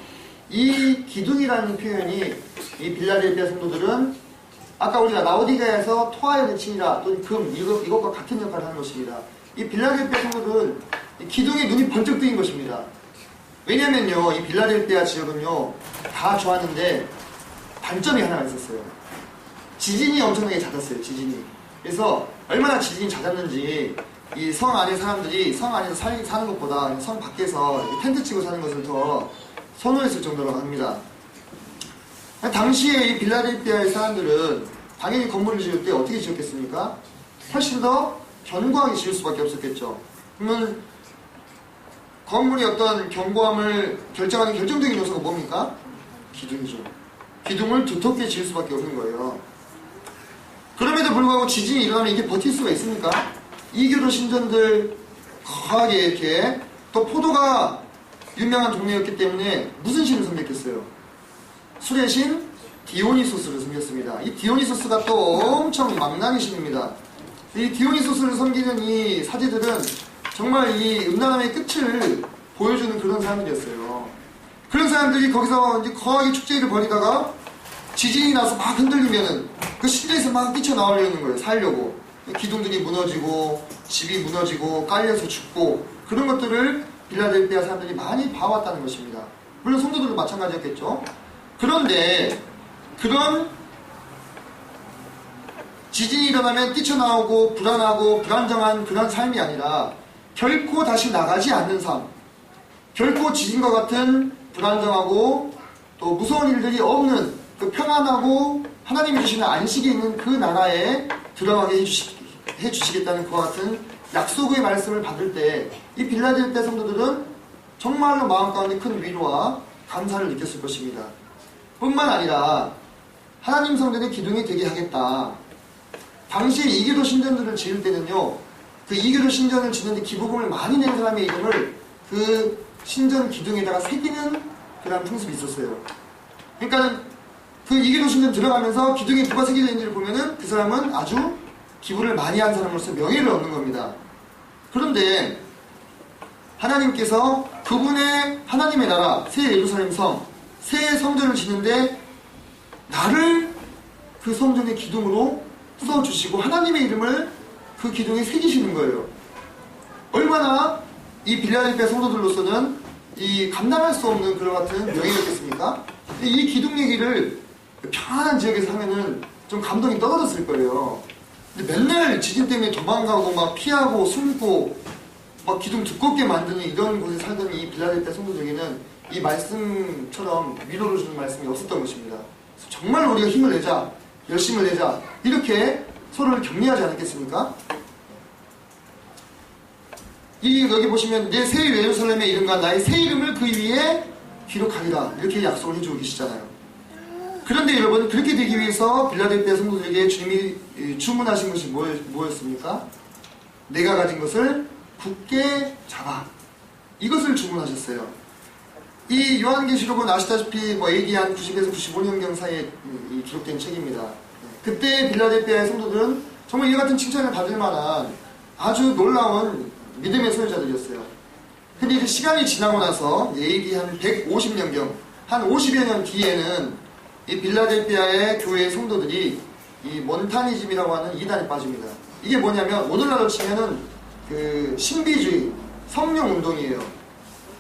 이 기둥이라는 표현이 이 빌라델피아 성도들은 아까 우리가 라오디게아에서 토아의 대칭이라 또는 금 이것과 같은 역할을 하는 것입니다. 이 빌라델피아 성도들은 이 기둥에 눈이 번쩍 뜨인 것입니다. 왜냐면요, 이 빌라델피아 지역은요 다 좋았는데 단점이 하나가 있었어요. 지진이 엄청나게 잦았어요. 지진이. 그래서 얼마나 지진이 잦았는지 이 성 안에 사람들이 성 안에서 사는 것보다 성 밖에서 텐트 치고 사는 것을 더 선호했을 정도로 합니다. 당시에 이 빌라델피아의 사람들은 당연히 건물을 지을 때 어떻게 지었겠습니까? 훨씬 더 견고하게 지을 수밖에 없었겠죠. 그러면 건물의 어떤 견고함을 결정하는 결정적인 요소가 뭡니까? 기둥이죠. 기둥을 두텁게 지을 수밖에 없는 거예요. 그럼에도 불구하고 지진이 일어나면 이게 버틸 수가 있습니까? 이교도 신전들 거하게 이렇게, 또 포도가 유명한 동네였기 때문에 무슨 신을 섬겼겠어요? 술의 신 디오니소스를 섬겼습니다. 이 디오니소스가 또 엄청 망나니 신입니다. 이 디오니소스를 섬기는 이 사제들은 정말 이 음란함의 끝을 보여주는 그런 사람들이었어요. 그런 사람들이 거기서 이제 거하게 축제를 벌이다가 지진이 나서 막 흔들리면은 그 신전에서 막 뛰쳐나오려는 거예요. 살려고. 기둥들이 무너지고 집이 무너지고 깔려서 죽고 그런 것들을 빌라델피아 사람들이 많이 봐왔다는 것입니다. 물론 성도들도 마찬가지였겠죠. 그런데 그런 지진이 일어나면 뛰쳐나오고 불안하고 불안정한 그런 삶이 아니라 결코 다시 나가지 않는 삶, 결코 지진과 같은 불안정하고 또 무서운 일들이 없는 그 평안하고 하나님이 주시는 안식이 있는 그 나라에 들어가게 해주시겠다는 그와 같은 약속의 말씀을 받을 때 이 빌라델피아 성도들은 정말로 마음 가운데 큰 위로와 감사를 느꼈을 것입니다. 뿐만 아니라 하나님 성전의 기둥이 되게 하겠다. 당시에 이교도 신전들을 지을 때는요, 그 이교도 신전을 짓는데 기부금을 많이 낸 사람의 이름을 그 신전 기둥에다가 새기는 그런 풍습이 있었어요. 그러니까 그 이교도 신전 들어가면서 기둥에 누가 새겨져 있는지를 보면은 그 사람은 아주 기부를 많이 한 사람으로서 명예를 얻는 겁니다. 그런데 하나님께서 그분의 하나님의 나라, 새 예루살렘 성, 새 성전을 짓는데 나를 그 성전의 기둥으로 써주시고 하나님의 이름을 그 기둥에 새기시는 거예요. 얼마나 이 빌라델피아 성도들로서는 이 감당할 수 없는 그런 같은 명예였겠습니까? 이 기둥 얘기를 평안한 지역에서 하면은 좀 감동이 떨어졌을 거예요. 근데 맨날 지진 때문에 도망가고 막 피하고 숨고 막 기둥 두껍게 만드는 이런 곳에 살던 이 빌라델피아 성도들에게는 이 말씀처럼 위로를 주는 말씀이 없었던 것입니다. 정말 우리가 힘을 내자, 열심을 내자, 이렇게 서로를 격려하지 않았겠습니까? 여기 보시면 내 새 예루살렘의 이름과 나의 새 이름을 그 위에 기록하리라, 이렇게 약속을 해주고 계시잖아요. 그런데 여러분, 그렇게 되기 위해서 빌라델피아 성도들에게 주님이 주문하신 것이 뭐였습니까? 내가 가진 것을 굳게 잡아, 이것을 주문하셨어요. 이 요한계시록은 아시다시피 AD 한 90에서 95년경 사이에 기록된 책입니다. 그때 빌라델피아의 성도들은 정말 이와 같은 칭찬을 받을 만한 아주 놀라운 믿음의 소유자들이었어요. 근데 이제 시간이 지나고 나서 AD 한 150년경, 한 50여 년 뒤에는 이 빌라델피아의 교회의 성도들이 이 몬타니즘이라고 하는 이단에 빠집니다. 이게 뭐냐면 오늘날로 치면은 그 신비주의, 성령운동이에요.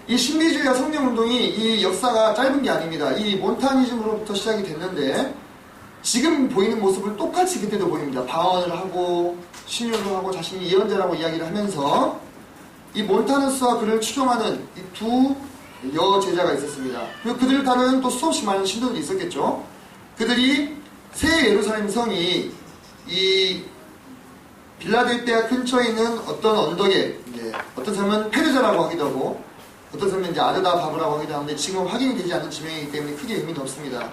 이 신비주의와 성령운동이 이 역사가 짧은 게 아닙니다. 이 몬타니즘으로부터 시작이 됐는데 지금 보이는 모습을 똑같이 그때도 보입니다. 방언을 하고 신유를 하고 자신이 예언자라고 이야기를 하면서 이 몬타누스와 그를 추종하는 이 두 여제자가 있었습니다. 그리고 그들을 따르는 또 수없이 많은 신도들이 있었겠죠. 그들이 새 예루살렘 성이 이 빌라델피아 근처에 있는 어떤 언덕에, 어떤 사람은 페르자라고 하기도 하고 어떤 사람은 이제 아르다 바브라고 하기도 하는데 지금 확인이 되지 않은 지명이기 때문에 크게 의미는 없습니다.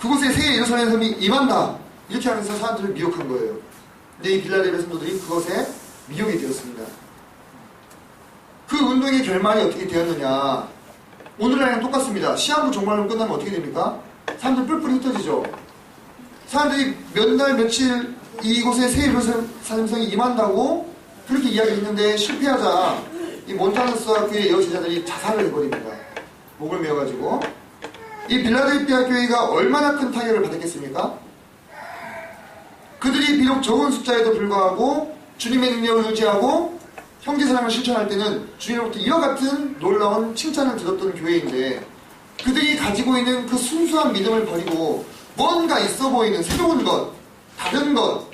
그곳에 새 예루살렘 성이 임한다, 이렇게 하면서 사람들을 미혹한 거예요. 근데 이 빌라델피아 성도들이 그것에 미혹이 되었습니다. 그 운동의 결말이 어떻게 되었느냐, 오늘날이랑 똑같습니다. 시한부 종말론 끝나면 어떻게 됩니까? 사람들 뿔뿔이 흩어지죠. 사람들이 몇 날 며칠 이곳에 새 예루살렘 성이 임한다고 그렇게 이야기했는데 실패하자 이 몬타누스와 그의 여제자들이 자살을 해버립니다. 목을 메어가지고. 이 빌라델피아 교회가 얼마나 큰 타격을 받았겠습니까? 그들이 비록 적은 숫자에도 불구하고 주님의 능력을 의지하고 형제사랑을 실천할 때는 주님으로부터 이와 같은 놀라운 칭찬을 들었던 교회인데 그들이 가지고 있는 그 순수한 믿음을 버리고 뭔가 있어 보이는 새로운 것, 다른 것,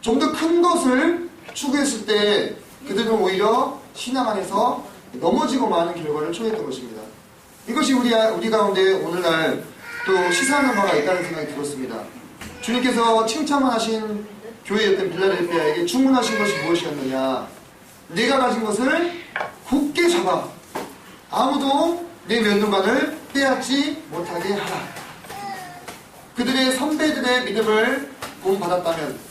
좀 더 큰 것을 추구했을 때 그들은 오히려 신앙 안에서 넘어지고 마는 결과를 초래했던 것입니다. 이것이 우리 가운데 오늘날 또 시사하는 바가 있다는 생각이 들었습니다. 주님께서 칭찬만 하신 교회였던 빌라델피아에게 주문하신 것이 무엇이었느냐? 내가 가진 것을 굳게 잡아 아무도 내 면류관을 빼앗지 못하게 하라. 그들의 선배들의 믿음을 본받았다면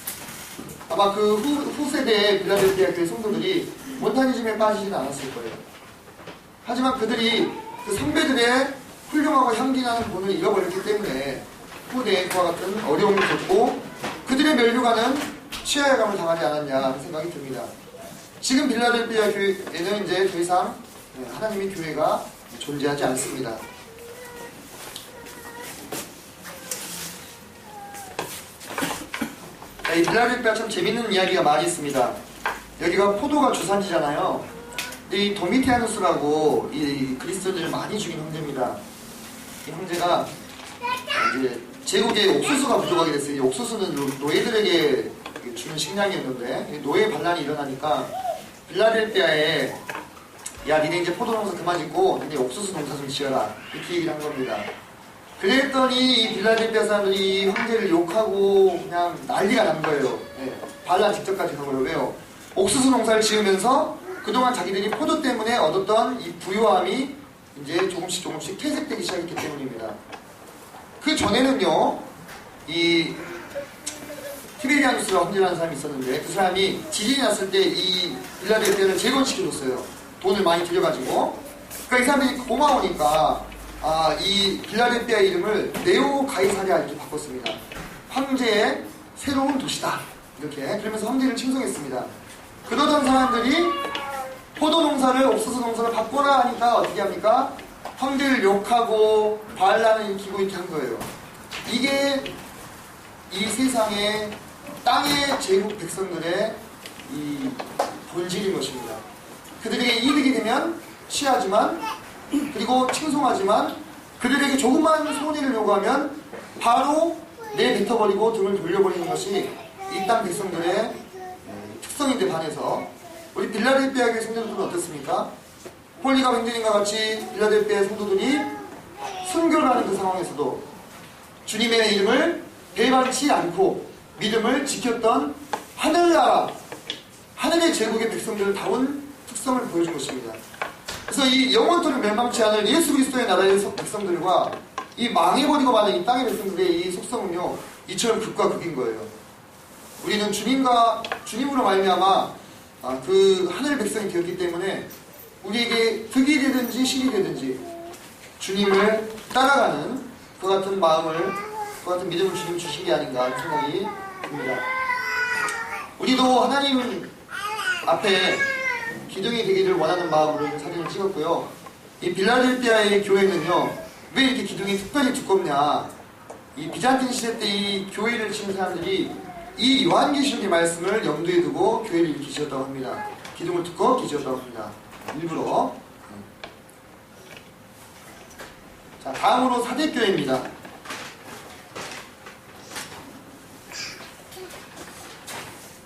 아마 그 후세대의 빌라델피아 교회 성도들이 몬타니즘에 빠지지는 않았을 거예요. 하지만 그들이 그 선배들의 훌륭하고 향기나는 본을 잃어버렸기 때문에 후대에 그와 같은 어려움을 겪고 그들의 면류관은 취하여감을 당하지 않았냐 하는 생각이 듭니다. 지금 빌라델피아 교회는 이제 더 이상 하나님의 교회가 존재하지 않습니다. 이 빌라델피아 참 재밌는 이야기가 많이 있습니다. 여기가 포도가 주산지잖아요. 근데 이 도미티아누스라고 이 그리스도인들을 많이 죽인 형제입니다. 이 형제가 이제 제국에 옥수수가 부족하게 됐어요. 이 옥수수는 노예들에게 주는 식량이었는데 노예 반란이 일어나니까 빌라델피아에 야 니네 이제 포도 농사 그만 짓고 니네 옥수수 농사 좀 지어라 이렇게 얘기를 한 겁니다. 그랬더니 이 빌라델피아 사람들이 이 형제를 욕하고 그냥 난리가 난 거예요. 네, 반란 직접까지 한 거예요. 왜요? 옥수수 농사를 지으면서 그동안 자기들이 포도 때문에 얻었던 이 부유함이 이제 조금씩 퇴색되기 시작했기 때문입니다. 그 전에는요, 이 티베리아누스라고 형제라는 사람이 있었는데 그 사람이 지진이 났을 때 이 빌라델피아를 재건시켜줬어요. 돈을 많이 들여가지고. 그러니까 이 사람들이 고마우니까 이 빌라델피아 이름을 네오 가이사랴 이렇게 바꿨습니다. 황제의 새로운 도시다. 이렇게 그러면서 황제를 칭송했습니다. 그러던 사람들이 포도 농사를 옥수수 농사를 바꿔라 하니까 어떻게 합니까? 황제를 욕하고 반란을 일으키고 이렇게 한 거예요. 이게 이 세상의 땅의 제국 백성들의 이 본질인 것입니다. 그들에게 이득이 되면 취하지만 그리고 칭송하지만 그들에게 조그만 손해를 요구하면 바로 내뱉어버리고 등을 돌려버리는 것이 이 땅 백성들의 특성인데 반해서 우리 빌라델피아 교회 성도들은 어떻습니까? 홀리가 횡단인과 같이 빌라델피아 성도들이 순교를 하는 그 상황에서도 주님의 이름을 배반치 않고 믿음을 지켰던 하늘나라 하늘의 제국의 백성들다운 특성을 보여준 것입니다. 그래서 이 영원토록 멸망치 않을 예수 그리스도의 나라의 백성들과 이 망해버리고 마는 이 땅의 백성들의 이 속성은요 이처럼 극과 극인 거예요. 우리는 주님으로 말미암아 그 하늘 백성이 되었기 때문에 우리에게 득이 되든지 실이 되든지 주님을 따라가는 그 같은 마음을 그 같은 믿음을 주님 주신 게 아닌가 하는 생각이 듭니다. 우리도 하나님 앞에 기둥이 되기를 원하는 마음으로 사진을 찍었고요. 이 빌라델피아의 교회는요 왜 이렇게 기둥이 특별히 두껍냐, 이 비잔틴 시대 때 이 교회를 치는 사람들이 이 요한계시록의 말씀을 염두에 두고 교회를 이렇게 지었다고 합니다. 기둥을 두껍게 지었다고 합니다. 일부러. 자, 다음으로 사대교회입니다.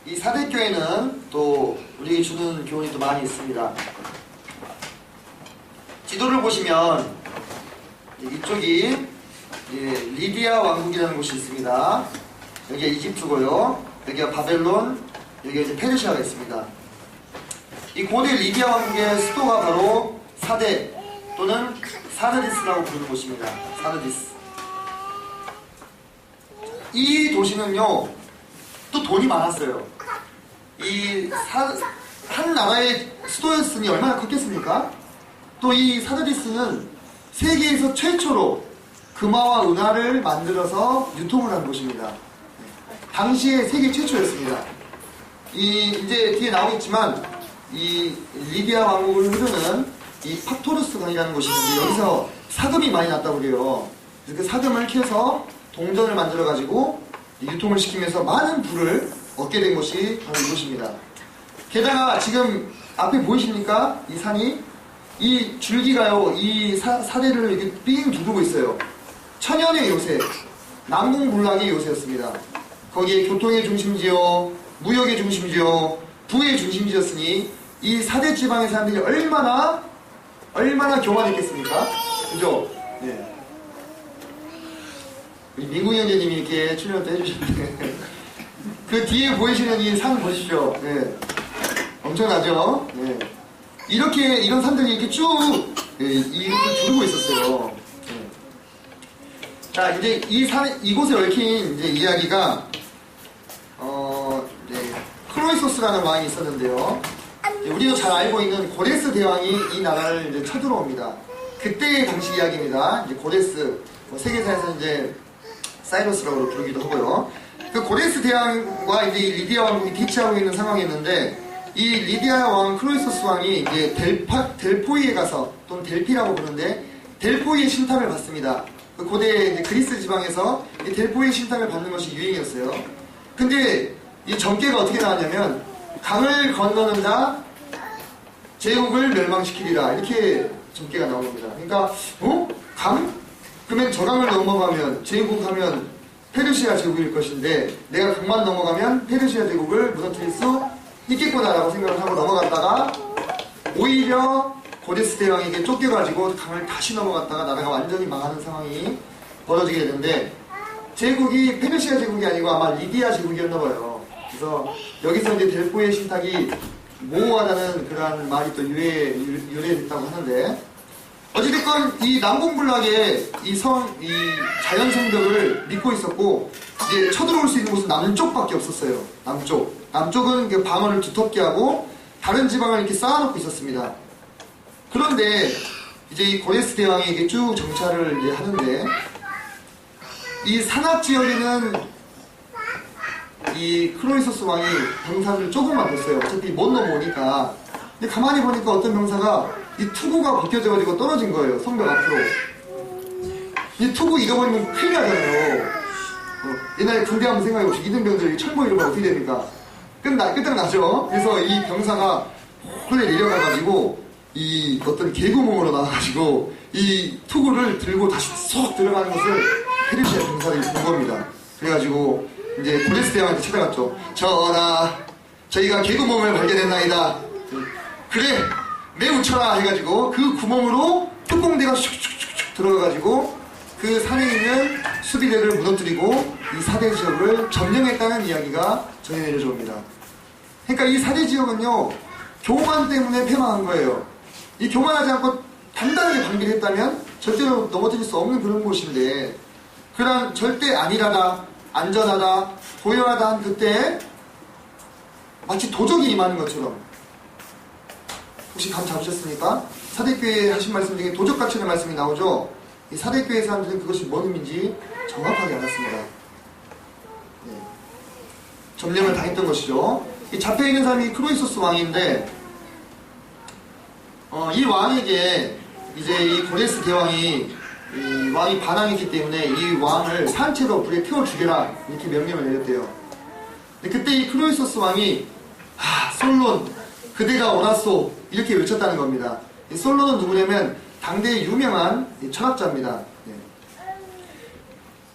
이 사대교회는 또 우리에게 주는 교훈이 또 많이 있습니다. 지도를 보시면 이쪽이 리디아 왕국이라는 곳이 있습니다. 여기가 이집트고요. 여기가 바벨론, 여기가 이제 페르시아가 있습니다. 이 고대 리디아 왕국의 수도가 바로 사대 또는 사르디스라고 부르는 곳입니다. 사르디스. 이 도시는요 또 돈이 많았어요. 한 나라의 수도였으니 얼마나 컸겠습니까? 또 이 사르디스는 세계에서 최초로 금화와 은화를 만들어서 유통을 한 곳입니다. 당시에 세계 최초였습니다. 이제 뒤에 나오겠지만 이 리디아 왕국을 흐르는 이 팍토르스 강이라는 곳이 있는데 여기서 사금이 많이 났다고 그래요. 그 사금을 캐서 동전을 만들어 가지고 유통을 시키면서 많은 부를 얻게 된 곳이 바로 이곳입니다. 게다가 지금 앞에 보이십니까? 이 산이 이 줄기가요 이 사대를 이렇게 삥 두르고 있어요. 천연의 요새, 남궁불락의 요새였습니다. 거기에 교통의 중심지요, 무역의 중심지요, 부의 중심지였으니 이 4대 지방의 사람들이 얼마나 교만했겠습니까? 그죠? 네. 우리 민국이 형제님이 이렇게 출연도 해주셨는데 그 뒤에 보이시는 이 산 보십시오. 네. 엄청나죠? 네. 이런 산들이 이렇게 쭉 이렇게 두르고 있었어요. 네. 자, 이제 이곳에 얽힌 이제 이야기가 크로이소스라는 왕이 있었는데요. 우리도 잘 알고 있는 고레스 대왕이 이 나라를 이제 쳐들어옵니다. 그때의 당시 이야기입니다. 이제 고레스, 세계사에서 이제 사이러스라고 부르기도 하고요. 그 고레스 대왕과 이제 리디아 왕국이 대치하고 있는 상황이었는데, 이 리디아 왕 크로이소스 왕이 이제 델포이에 가서, 또는 델피라고 부르는데, 델포이의 신탁을 받습니다. 그 고대 이제 그리스 지방에서 이 델포이의 신탁을 받는 것이 유행이었어요. 근데 이 전개가 어떻게 나왔냐면, 강을 건너는 자 제국을 멸망시키리라, 이렇게 전개가 나온 겁니다. 그러니까 강? 그러면 저 강을 넘어가면 제국하면 페르시아 제국일 것인데 내가 강만 넘어가면 페르시아 제국을 무너뜨릴 수 있겠구나라고 생각을 하고 넘어갔다가 오히려 고레스 대왕에게 쫓겨가지고 강을 다시 넘어갔다가 나라가 완전히 망하는 상황이 벌어지게 되는데, 제국이 페르시아 제국이 아니고 아마 리디아 제국이었나 봐요. 그래서 여기서 이제 델포의 신탁이 모호하다는 그러한 말이 또 유래됐다고 하는데, 어찌됐건 이 남공불락의 이 자연성덕을 믿고 있었고, 이제 쳐들어올 수 있는 곳은 남쪽밖에 없었어요. 남쪽은 그 방어를 두텁게 하고 다른 지방을 이렇게 쌓아놓고 있었습니다. 그런데 이제 이 고레스 대왕이 쭉 정찰을 이제 하는데, 이 산악 지역에는 이 크로이소스 왕이 병사를 조금만 뒀어요. 어차피 못 넘어오니까. 근데 가만히 보니까 어떤 병사가 이 투구가 벗겨져가지고 떨어진 거예요. 성벽 앞으로. 이 투구 잃어버리면 큰일 나잖아요. 옛날에 군대 한번 생각해보시고 이등병들이 철모 잃으면 어떻게 됩니까? 끝장나죠? 그래서 이 병사가 홀에 내려가가지고 이 어떤 개구멍으로 나와가지고 이 투구를 들고 다시 쏙 들어가는 것을 페르시아 병사들이 본 겁니다. 그래가지고 이제 고레스 대왕한테 찾아갔죠. 전하, 저희가 개구멍을 발견했나이다. 그래, 매우 쳐라 해가지고 그 구멍으로 특공대가 슉슉슉슉 들어가가지고 그 산에 있는 수비대를 무너뜨리고 이 사대 지역을 점령했다는 이야기가 전해 내려져 옵니다. 그러니까 이 사대 지역은요, 교만 때문에 패망한 거예요. 이 교만하지 않고 단단하게 방비를 했다면 절대로 넘어뜨릴 수 없는 그런 곳인데, 그런 절대 안일하다, 안전하다, 고요하다 한 그때 마치 도적이 임하는 것처럼, 혹시 감 잡으셨습니까? 사대교회 하신 말씀 중에 도적같이는 말씀이 나오죠? 이 사대교회 사람들은 그것이 뭔 의미인지 정확하게 알았습니다. 네. 점령을 당했던 것이죠. 이 잡혀있는 사람이 크로이소스 왕인데, 이 왕에게 이제 이 고레스 대왕이 이 왕이 반항했기 때문에 이 왕을 산채로 불에 태워 죽여라, 이렇게 명령을 내렸대요. 근데 그때 이 크로이소스 왕이 솔론 그대가 원하소, 이렇게 외쳤다는 겁니다. 이 솔론은 누구냐면 당대의 유명한 철학자입니다. 네.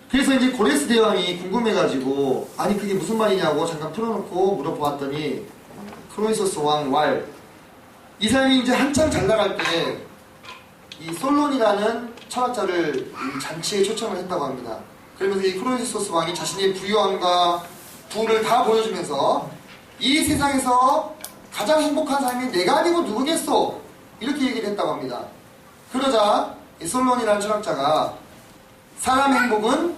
그래서 이제 고레스 대왕이 궁금해가지고 아니 그게 무슨 말이냐고 잠깐 풀어놓고 물어보았더니, 크로이소스 왕 이 사람이 이제 한참 잘 나갈 때 이 솔론이라는 철학자를 이 잔치에 초청을 했다고 합니다. 그러면서 이 크로이소스 왕이 자신의 부유함과 부를 다 보여주면서 이 세상에서 가장 행복한 사람이 내가 아니고 누구겠소, 이렇게 얘기를 했다고 합니다. 그러자 이 솔론이라는 철학자가 사람의 행복은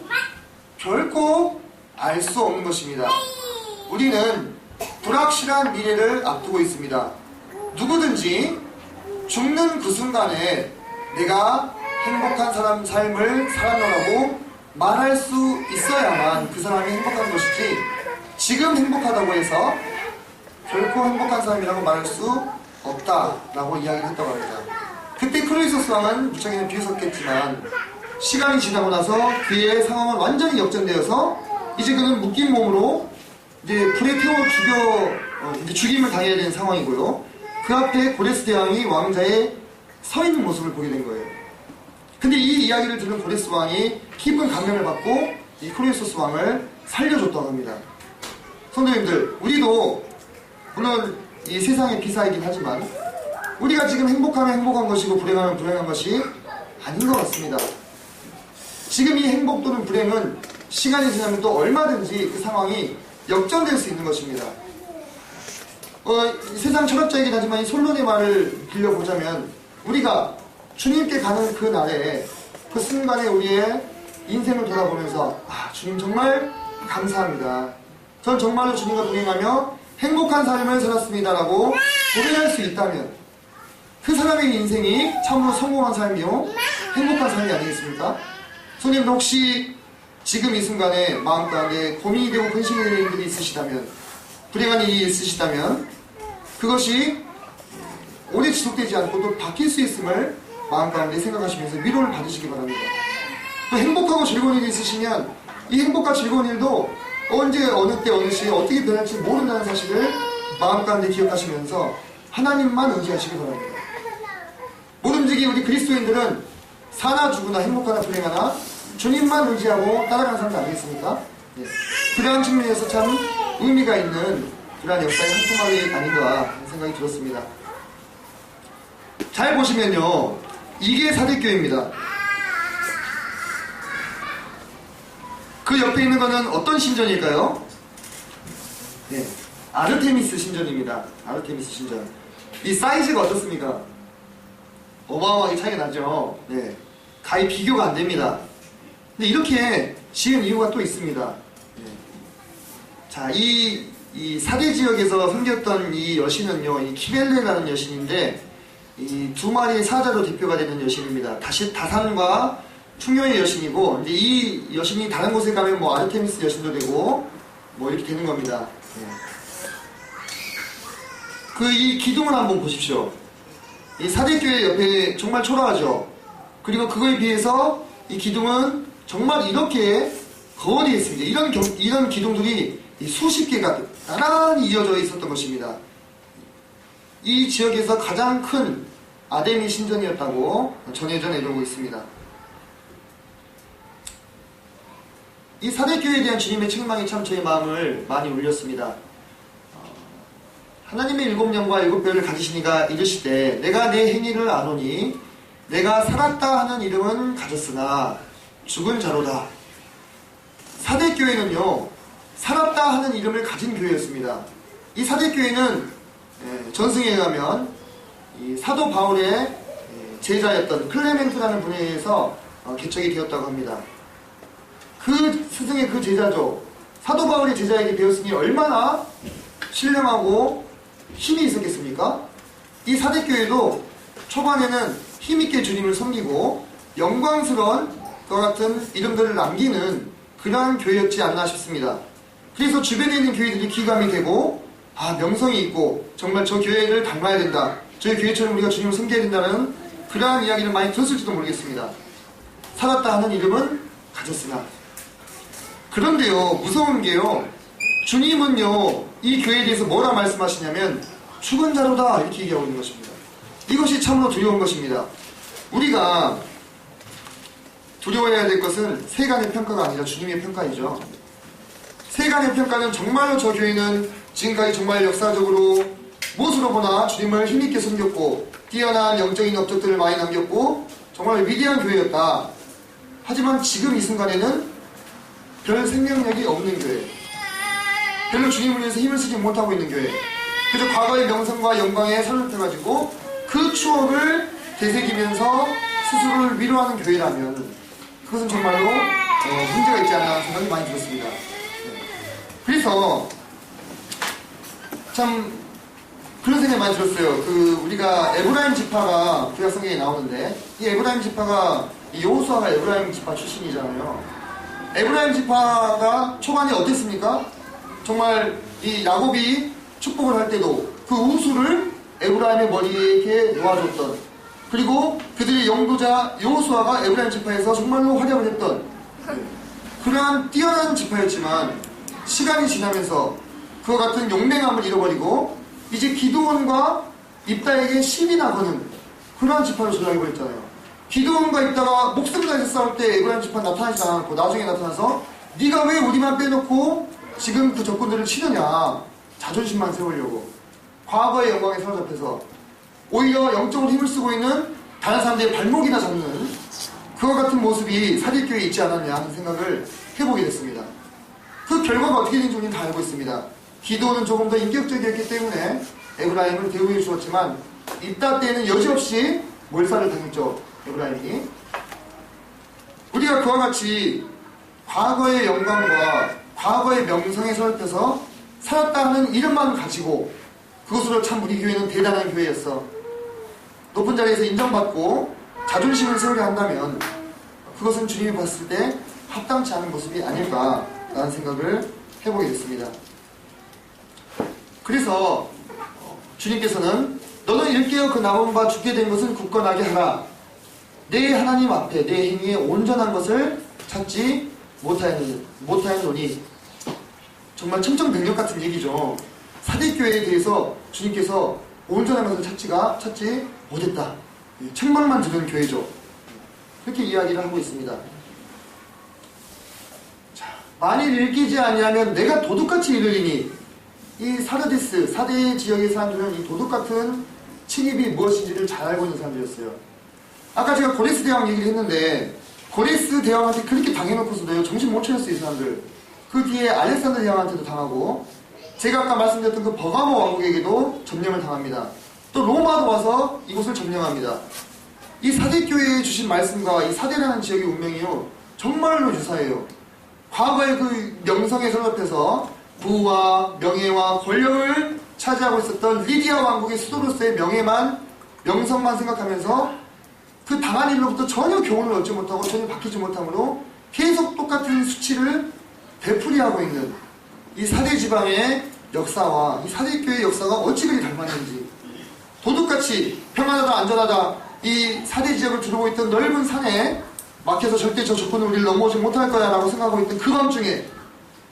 결코 알 수 없는 것입니다. 우리는 불확실한 미래를 앞두고 있습니다. 누구든지 죽는 그 순간에 내가 행복한 사람 삶을 살았노라고 말할 수 있어야만 그 사람이 행복한 것이지, 지금 행복하다고 해서 결코 행복한 사람이라고 말할 수 없다라고 이야기를 했다고 합니다. 그때 크로이소스 왕은 무척이나 비웃었겠지만 시간이 지나고 나서 그의 상황은 완전히 역전되어서 이제 그는 묶인 몸으로 이제 불에 태워 죽임을 당해야 되는 상황이고요. 그 앞에 고레스 대왕이 왕자에 서 있는 모습을 보게 된 거예요. 근데 이 이야기를 들은 고레스 왕이 깊은 감명을 받고 이 크로이소스 왕을 살려줬다고 합니다. 성도님들, 우리도 물론 이 세상의 비사이긴 하지만 우리가 지금 행복하면 행복한 것이고 불행하면 불행한 것이 아닌 것 같습니다. 지금 이 행복 또는 불행은 시간이 지나면 또 얼마든지 그 상황이 역전될 수 있는 것입니다. 세상 철학자이긴 하지만 이 솔론의 말을 빌려보자면 우리가 주님께 가는 그 날에 그 순간에 우리의 인생을 돌아보면서 주님 정말 감사합니다. 전 정말로 주님과 동행하며 행복한 삶을 살았습니다 라고 고백할 수 있다면 그 사람의 인생이 참으로 성공한 삶이요 행복한 삶이 아니겠습니까? 손님들 혹시 지금 이 순간에 마음 가운데 고민이 되고 근심이 되는 일이 있으시다면 불행한 일이 있으시다면 그것이 오래 지속되지 않고 또 바뀔 수 있음을 마음 가운데 생각하시면서 위로를 받으시기 바랍니다. 또 행복하고 즐거운 일이 있으시면 이 행복과 즐거운 일도 언제 어느 때 어느 시에 어떻게 변할지 모른다는 사실을 마음 가운데 기억하시면서 하나님만 의지하시기 바랍니다. 뭐든지 우리 그리스도인들은 사나 죽으나 행복하나 불행하나 주님만 의지하고 따라가는 사람 아니겠습니까? 예. 그러한 측면에서 참 의미가 있는 그러한 역사의 한 토막이 아닌가 하는 생각이 들었습니다. 잘 보시면요, 이게 사대교회입니다. 그 옆에 있는 거는 어떤 신전일까요? 네, 아르테미스 신전입니다. 아르테미스 신전. 이 사이즈가 어떻습니까? 어마어마하게 차이가 나죠. 네, 가히 비교가 안 됩니다. 근데 이렇게 지은 이유가 또 있습니다. 네. 자, 이 사대 지역에서 섬겼던 이 여신은요, 이 키벨레라는 여신인데, 이 두 마리의 사자로 대표가 되는 여신입니다. 다산과 충녀의 여신이고, 이제 이 여신이 다른 곳에 가면 뭐 아르테미스 여신도 되고, 뭐 이렇게 되는 겁니다. 네. 이 기둥을 한번 보십시오. 이 사대교회 옆에 정말 초라하죠. 그리고 그거에 비해서 이 기둥은 정말 이렇게 거대해 있습니다. 이런 기둥들이 수십 개가 나란히 이어져 있었던 것입니다. 이 지역에서 가장 큰 아데미 신전이었다고 전해져 내려오고 있습니다. 이 사대교회에 대한 주님의 책망이 참 저의 마음을 많이 울렸습니다. 하나님의 7영과 7별을 가지시니가 이르시되 내가 내 행위를 아노니 내가 살았다 하는 이름은 가졌으나 죽은 자로다. 사대교회는요, 살았다 하는 이름을 가진 교회였습니다. 이 사대교회는 전승에 의하면 이 사도 바울의 제자였던 클레멘트라는 분에 의해서 개척이 되었다고 합니다. 그 스승의 그 제자죠. 사도 바울의 제자에게 배웠으니 얼마나 신령하고 힘이 있었겠습니까? 이 사대교회도 초반에는 힘있게 주님을 섬기고 영광스러운 것 같은 이름들을 남기는 그러한 교회였지 않나 싶습니다. 그래서 주변에 있는 교회들이 기감이 되고 명성이 있고 정말 저 교회를 닮아야 된다, 저희 교회처럼 우리가 주님을 섬겨야 된다는 그러한 이야기를 많이 들었을지도 모르겠습니다. 살았다 하는 이름은 가졌으나. 그런데요, 무서운 게요, 주님은요 이 교회에 대해서 뭐라 말씀하시냐면 죽은 자로다 이렇게 얘기하고 있는 것입니다. 이것이 참으로 두려운 것입니다. 우리가 두려워해야 될 것은 세간의 평가가 아니라 주님의 평가이죠. 세간의 평가는 정말로 저 교회는 지금까지 정말 역사적으로 무엇으로 보나 주님을 힘있게 섬겼고 뛰어난 영적인 업적들을 많이 남겼고 정말 위대한 교회였다. 하지만 지금 이 순간에는 별 생명력이 없는 교회, 별로 주님을 위해서 힘을 쓰지 못하고 있는 교회, 그래서 과거의 명성과 영광에 살을 펴가지고 그 추억을 되새기면서 스스로를 위로하는 교회라면 그것은 정말로 문제가 있지 않나 생각이 많이 들었습니다. 그래서 참 그런 생각이 많이 들었어요. 우리가 에브라임 지파가 구약성경에 나오는데 이 에브라임 지파가 여호수아가 에브라임 지파 출신이잖아요. 에브라임 지파가 초반에 어땠습니까? 정말 이 야곱이 축복을 할 때도 그 우수를 에브라임의 머리에 이렇게 놓아줬던, 그리고 그들의 영도자 여호수아가 에브라임 지파에서 정말로 활약을 했던 그러한 뛰어난 지파였지만 시간이 지나면서 그와 같은 용맹함을 잃어버리고 이제 기드온과 입다에게 신이 나거는 그러한 지파로 전락해버렸잖아요. 기드온과 입다가 목숨 다해서 싸울 때 에브라임 지파 나타나지 않았고 나중에 나타나서 네가 왜 우리만 빼놓고 지금 그 적군들을 치느냐? 자존심만 세우려고. 과거의 영광에 사로잡혀서 오히려 영적으로 힘을 쓰고 있는 다른 사람들의 발목이나 잡는 그와 같은 모습이 사립교회에 있지 않았냐 하는 생각을 해보게 됐습니다. 그 결과가 어떻게 된지 우리는 다 알고 있습니다. 기도는 조금 더 인격적이었기 때문에 에브라임을 대우해 주었지만 입다 때에는 여지없이 몰살을 당했죠. 에브라임이. 우리가 그와 같이 과거의 영광과 과거의 명성에 서럽혀서 살았다 하는 이름만 가지고 그것으로 참 우리 교회는 대단한 교회였어. 높은 자리에서 인정받고 자존심을 세우려 한다면 그것은 주님이 봤을 때 합당치 않은 모습이 아닐까라는 생각을 해보게 됐습니다. 그래서 주님께서는 너는 일깨어 그 남은 바 죽게 된 것은 굳건하게 하라. 내 하나님 앞에 내 행위에 온전한 것을 찾지 못하였노니. 정말 청정백력 같은 얘기죠. 사대교회에 대해서 주님께서 온전한 것을 찾지 못했다. 책망만 들은 교회죠. 그렇게 이야기를 하고 있습니다. 자, 만일 읽히지 아니하면 내가 도둑같이 이르리니. 이 사르디스, 사대 지역의 사람들은 이 도둑같은 침입이 무엇인지를 잘 알고 있는 사람들이었어요. 아까 제가 고레스 대왕 얘기를 했는데 고레스 대왕한테 그렇게 당해놓고서도 정신 못 차렸어요, 이 사람들. 그 뒤에 알렉산더 대왕한테도 당하고 제가 아까 말씀드렸던 그 버가모 왕국에게도 점령을 당합니다. 또 로마도 와서 이곳을 점령합니다. 이 사대교회에 주신 말씀과 이 사대라는 지역의 운명이요 정말로 유사해요. 과거의 그 명성에 서럽혀서 부와 명예와 권력을 차지하고 있었던 리디아 왕국의 수도로서의 명성만 생각하면서 그 당한 일로부터 전혀 교훈을 얻지 못하고 전혀 바뀌지 못함으로 계속 똑같은 수치를 되풀이하고 있는 이 사대 지방의 역사와 이 사대교회의 역사가 어찌 그리 닮았는지. 도둑같이 평안하다 안전하다 이 사대 지역을 두르고 있던 넓은 산에 막혀서 절대 저 적군은 우리를 넘어오지 못할 거야 라고 생각하고 있던 그 밤중에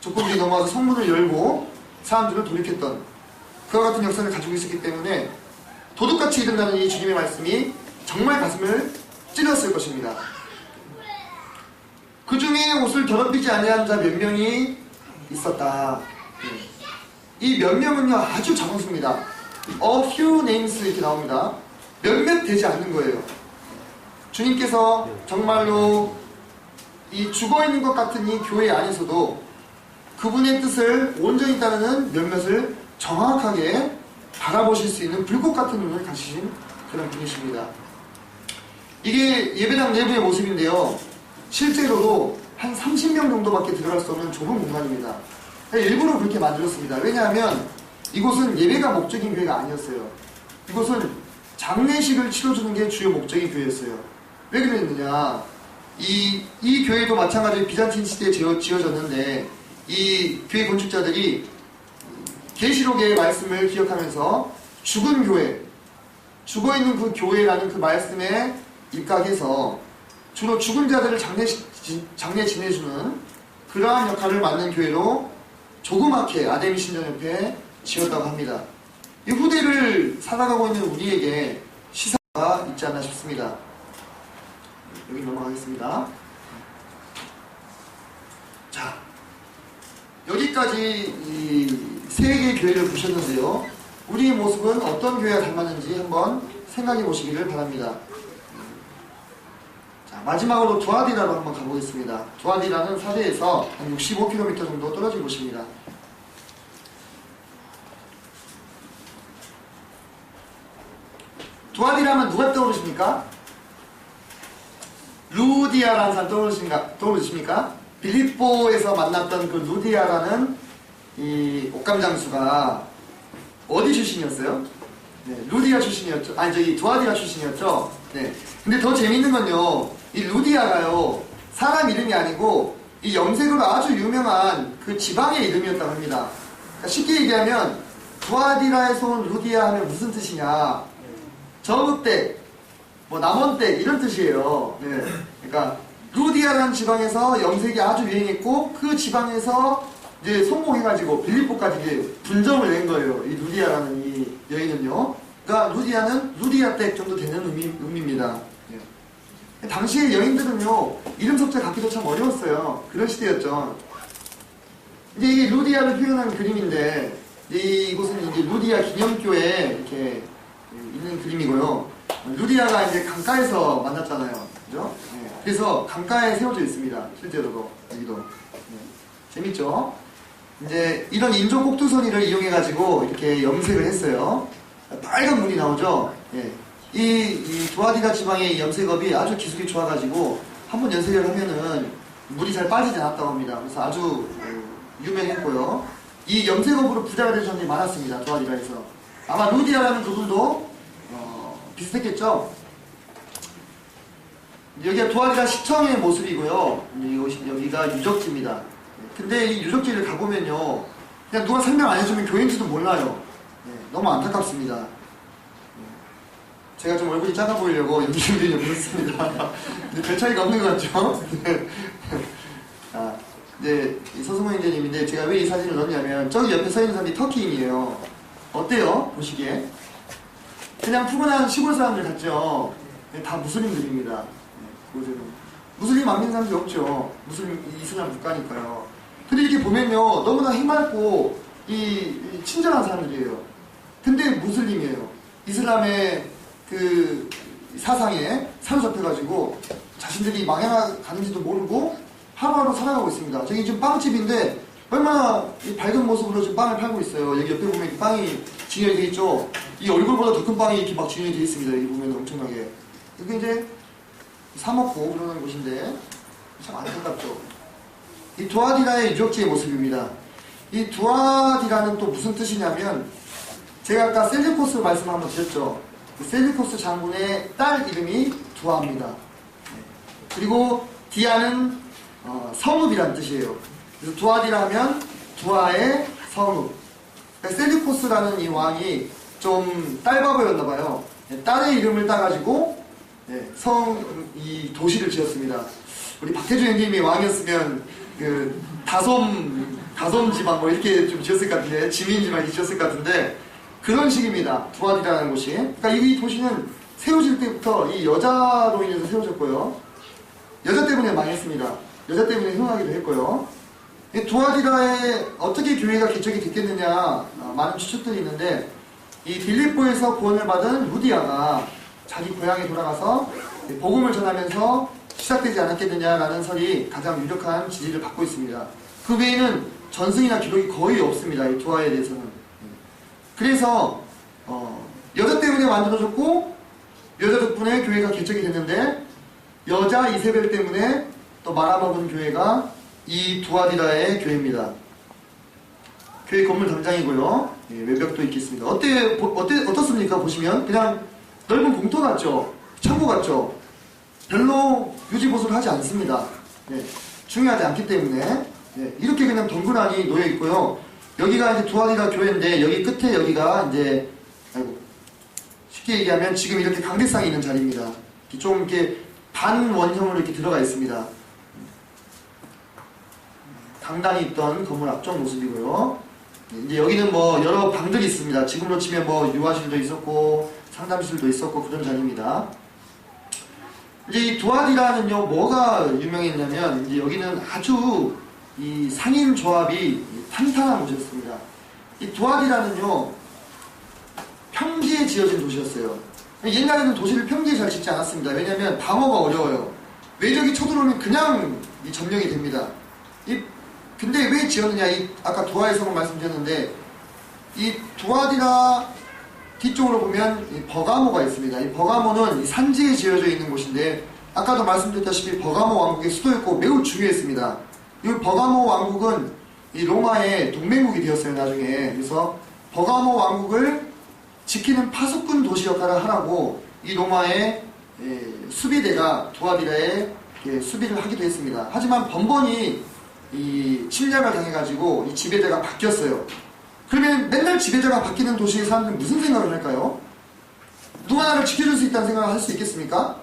적군들이 넘어와서 성문을 열고 사람들을 돌이켰던 그와 같은 역사를 가지고 있었기 때문에 도둑같이 이른다는 이 주님의 말씀이 정말 가슴을 찔렀을 것입니다. 그 중에 옷을 더럽히지 아니한 자 몇 명이 있었다. 이 몇 명은요 아주 정수입니다. A few names 이렇게 나옵니다. 몇몇 되지 않는 거예요. 주님께서 정말로 이 죽어있는 것 같은 이 교회 안에서도 그분의 뜻을 온전히 따르는 몇몇을 정확하게 바라보실 수 있는 불꽃 같은 눈을 가지신 그런 분이십니다. 이게 예배당 내부의 모습인데요. 실제로도 한 30명 정도밖에 들어갈 수 없는 좁은 공간입니다. 일부러 그렇게 만들었습니다. 왜냐하면 이곳은 예배가 목적인 교회가 아니었어요. 이곳은 장례식을 치러주는 게 주요 목적인 교회였어요. 왜 그랬느냐? 이 교회도 마찬가지로 비잔틴 시대에 지어졌는데 이 교회 건축자들이 계시록의 말씀을 기억하면서 죽은 교회, 죽어있는 그 교회라는 그 말씀에 입각해서 주로 죽은 자들을 장례 지내주는 그러한 역할을 맡는 교회로 조그맣게 아데미 신전협회에 지었다고 합니다. 이 후대를 살아가고 있는 우리에게 시사가 있지 않나 싶습니다. 여기 넘어가겠습니다. 자, 여기까지 이 세 개의 교회를 보셨는데요. 우리의 모습은 어떤 교회가 닮았는지 한번 생각해 보시기를 바랍니다. 자, 마지막으로 두아디라로 한번 가보겠습니다. 두아디라는 사대에서 한 65km 정도 떨어진 곳입니다. 두아디라면 누가 떠오르십니까? 루디아라는 사람 떠오르십니까? 빌립보에서 만났던 그 루디아라는 이 옥감장수가 어디 출신이었어요? 네, 루디아 출신이었죠. 두아디라 출신이었죠. 네. 근데 더 재밌는 건요, 이 루디아가요, 사람 이름이 아니고, 이 염색으로 아주 유명한 그 지방의 이름이었다고 합니다. 그러니까 쉽게 얘기하면, 두아디라에서 온 루디아 하면 무슨 뜻이냐? 저흑댁, 뭐 남원댁 이런 뜻이에요. 네. 그러니까 루디아라는 지방에서 염색이 아주 유행했고 그 지방에서 이제 성공해가지고 빌립보까지 이제 분점을 낸 거예요. 이 루디아라는 이 여인은요. 그러니까 루디아는 루디아댁 정도 되는 의미입니다. 네. 당시의 여인들은요 이름 석자 갖기도 참 어려웠어요. 그런 시대였죠. 이제 이게 루디아를 표현한 그림인데, 이곳은 이제 루디아 기념교에 이렇게 있는 그림이고요. 루디아가 이제 강가에서 만났잖아요. 그죠? 네. 그래서 강가에 세워져 있습니다. 실제로도. 여기도. 네. 재밌죠? 이제 이런 인조 꼭두선이를 이용해가지고 이렇게 염색을 했어요. 빨간 물이 나오죠? 네. 이 두아디라 지방의 염색업이 아주 기술이 좋아가지고 한번 염색을 하면은 물이 잘 빠지지 않았다고 합니다. 그래서 아주 유명했고요. 이 염색업으로 부자가 된 사람들이 많았습니다. 두아디라에서. 아마 루디아라는 그분도 비슷했겠죠? 여기가 두아디라 시청의 모습이고요. 여기가 유적지입니다. 근데 이 유적지를 가보면요, 그냥 누가 설명 안 해주면 교인지도 몰라요. 너무 안타깝습니다. 제가 좀 얼굴이 작아 보이려고 연기를 좀 했습니다. 근데 별 차이가 없는 것 같죠? 네, 서승호 형제님인데 제가 왜 이 사진을 넣었냐면 저기 옆에 서 있는 사람이 터키인이에요. 어때요? 보시기에? 그냥 푸근한 시골 사람들 같죠? 다 무슬림들입니다. 그곳에는 무슬림 안 믿는 사람들이 없죠. 이슬람 국가니까요. 근데 이렇게 보면요, 너무나 해맑고 친절한 사람들이에요. 근데 무슬림이에요. 이슬람의 그 사상에 사로잡혀가지고 자신들이 망해가는지도 모르고 하루하루 살아가고 있습니다. 저기 지금 빵집인데 얼마나 밝은 모습으로 지금 빵을 팔고 있어요. 여기 옆에 보면 빵이 진열이 되어 있죠. 이 얼굴보다 더 큰 빵이 이렇게 막 진열이 되어 있습니다. 여기 보면 엄청나게. 여기 이제 사 먹고 그러는 곳인데 참 안타깝죠. 이 두아디라의 유적지의 모습입니다. 이 두아디라는 또 무슨 뜻이냐면 제가 아까 셀주코스 말씀을 한번 드렸죠. 셀주코스 장군의 딸 이름이 두아입니다. 그리고 디아는 성읍이란 뜻이에요. 그래서 두아디라면 두아의 성읍. 그러니까 셀주코스라는 이 왕이 좀 딸바보였나봐요. 딸의 이름을 따가지고 이 도시를 지었습니다. 우리 박태준 형님이 왕이었으면 그 다솜 지방 뭐 이렇게 좀 지었을 것 같은데, 지민 지방이 지었을 것 같은데 그런 식입니다. 두아디라는 곳이. 그러니까 이 도시는 세워질 때부터 이 여자로 인해서 세워졌고요. 여자 때문에 망했습니다. 여자 때문에 흥하기도 했고요. 두아디라에 어떻게 교회가 개척이 됐겠느냐, 많은 추측들이 있는데 이 빌립보에서 구원을 받은 루디아가 자기 고향에 돌아가서 복음을 전하면서 시작되지 않았겠느냐라는 설이 가장 유력한 지지를 받고 있습니다. 그 외에는 전승이나 기록이 거의 없습니다. 이 두아에 대해서는. 그래서 여자 때문에 만들어졌고 여자 덕분에 교회가 개척이 됐는데 여자 이세벨 때문에 또 말아먹은 교회가 이 두아디라의 교회입니다. 교회 건물 담장이고요. 외벽도 있겠습니다. 어떻습니까? 보시면 그냥 넓은 공터 같죠? 창고 같죠? 별로 유지보수를 하지 않습니다. 중요하지 않기 때문에 이렇게 그냥 덩그러니 놓여 있고요. 여기가 이제 두아디라 교회인데 여기 끝에 여기가 이제 쉽게 얘기하면 지금 이렇게 강대상이 있는 자리입니다. 좀 이렇게 반원형으로 이렇게 들어가 있습니다. 당당히 있던 건물 앞쪽 모습이고요. 이제 여기는 뭐 여러 방들이 있습니다. 지금으로 치면 뭐 유아실도 있었고 상담실도 있었고 그런 자리입니다. 이제 이 두아디라는요 뭐가 유명했냐면 이제 여기는 아주 이 상인 조합이 탄탄한 곳이었습니다. 이 두아디라는요 평지에 지어진 도시였어요. 옛날에는 도시를 평지에 잘 짓지 않았습니다. 왜냐하면 방어가 어려워요. 외적이 쳐들어오면 그냥 점령이 됩니다. 근데 왜 지었느냐, 아까 두아의 성을 말씀드렸는데 이 두아디라 뒤쪽으로 보면 이 버가모가 있습니다. 이 버가모는 이 산지에 지어져 있는 곳인데 아까도 말씀드렸다시피 버가모 왕국의 수도였고 매우 중요했습니다. 이 버가모 왕국은 이 로마의 동맹국이 되었어요, 나중에. 그래서 버가모 왕국을 지키는 파수꾼 도시 역할을 하라고 이 로마의 수비대가 두아디라에 수비를 하기도 했습니다. 하지만 번번이 이 침략을 당해가지고 이 지배자가 바뀌었어요. 그러면 맨날 지배자가 바뀌는 도시의 사람들은 무슨 생각을 할까요? 누가 나를 지켜줄 수 있다는 생각을 할 수 있겠습니까?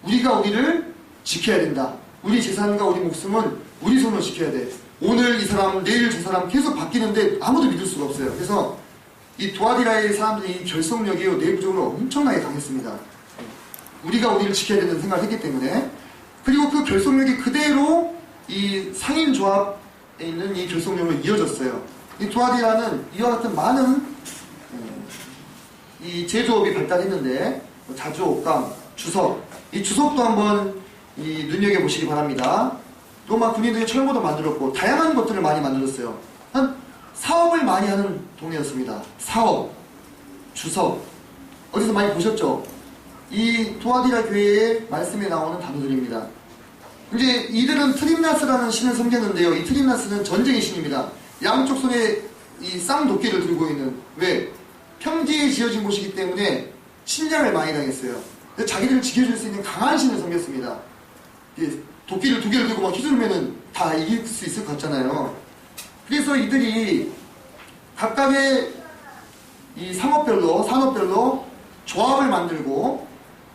우리가 우리를 지켜야 된다. 우리 재산과 우리 목숨은 우리 손으로 지켜야 돼. 오늘 이 사람, 내일 저 사람 계속 바뀌는데 아무도 믿을 수가 없어요. 그래서 이 두아디라의 사람들이 결속력이 내부적으로 엄청나게 강했습니다. 우리가 우리를 지켜야 된다는 생각을 했기 때문에. 그리고 그 결속력이 그대로 이 상인조합 있는 이 결속력으로 이어졌어요. 이 투아디라는 이와 같은 많은 이 제조업이 발달했는데 자주옥감, 주석, 이 주석도 한번 눈여겨보시기 바랍니다. 로마 군인들이 철모도 만들었고 다양한 것들을 많이 만들었어요. 사업을 많이 하는 동네였습니다. 사업, 주석, 어디서 많이 보셨죠? 이 투아디라 교회의 말씀에 나오는 단어들입니다. 이제 이들은 트림나스라는 신을 섬겼는데요. 이 트림나스는 전쟁의 신입니다. 양쪽 손에 이 쌍도끼를 들고 있는, 왜? 평지에 지어진 곳이기 때문에 침략을 많이 당했어요. 자기들을 지켜줄 수 있는 강한 신을 섬겼습니다. 도끼를 두 개를 들고 막 휘두르면은 다 이길 수 있을 것 같잖아요. 그래서 이들이 각각의 이 산업별로 조합을 만들고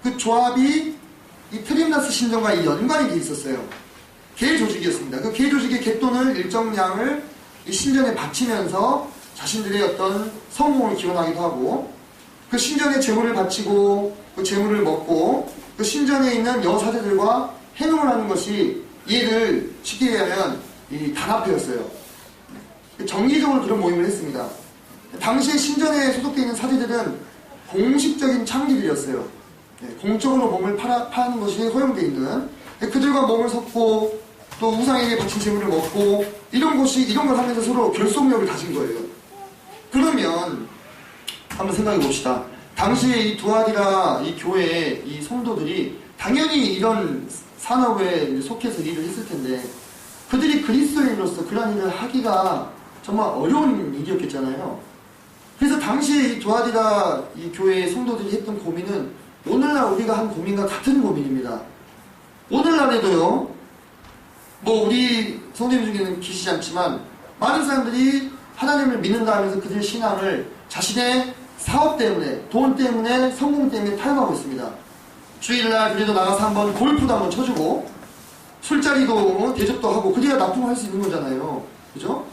그 조합이 이 트림나스 신전과 이 연관이 돼 있었어요. 개 조직이었습니다. 그 개 조직의 갯돈을 일정량을 이 신전에 바치면서 자신들의 어떤 성공을 기원하기도 하고, 그 신전에 재물을 바치고 그 재물을 먹고 그 신전에 있는 여사제들과 행동을 하는 것이 얘를 쉽게 얘기하면 이 단합회였어요. 정기적으로 그런 모임을 했습니다. 당시에 신전에 소속되어 있는 사제들은 공식적인 창기들이었어요. 공적으로 몸을 파는 것이 허용되어 있는, 그들과 몸을 섞고 또 우상에게 바친 재물을 먹고 이런 걸 하면서 서로 결속력을 다진 거예요. 그러면 한번 생각해 봅시다. 당시에 이 두아디라 이 교회의 이 성도들이 당연히 이런 산업에 속해서 일을 했을 텐데, 그들이 그리스도인으로서 그런 일을 하기가 정말 어려운 일이었겠잖아요. 그래서 당시에 이 두아디라 이 교회의 성도들이 했던 고민은 오늘날 우리가 한 고민과 같은 고민입니다. 오늘날에도요, 뭐 우리 성도님 중에는 계시지 않지만 많은 사람들이 하나님을 믿는다 하면서 그들의 신앙을 자신의 사업 때문에, 돈 때문에, 성공 때문에 타협하고 있습니다. 주일날 그래도 나가서 한번 골프도 한번 쳐주고 술자리도 대접도 하고 그래야 납품을 할 수 있는 거잖아요. 그죠?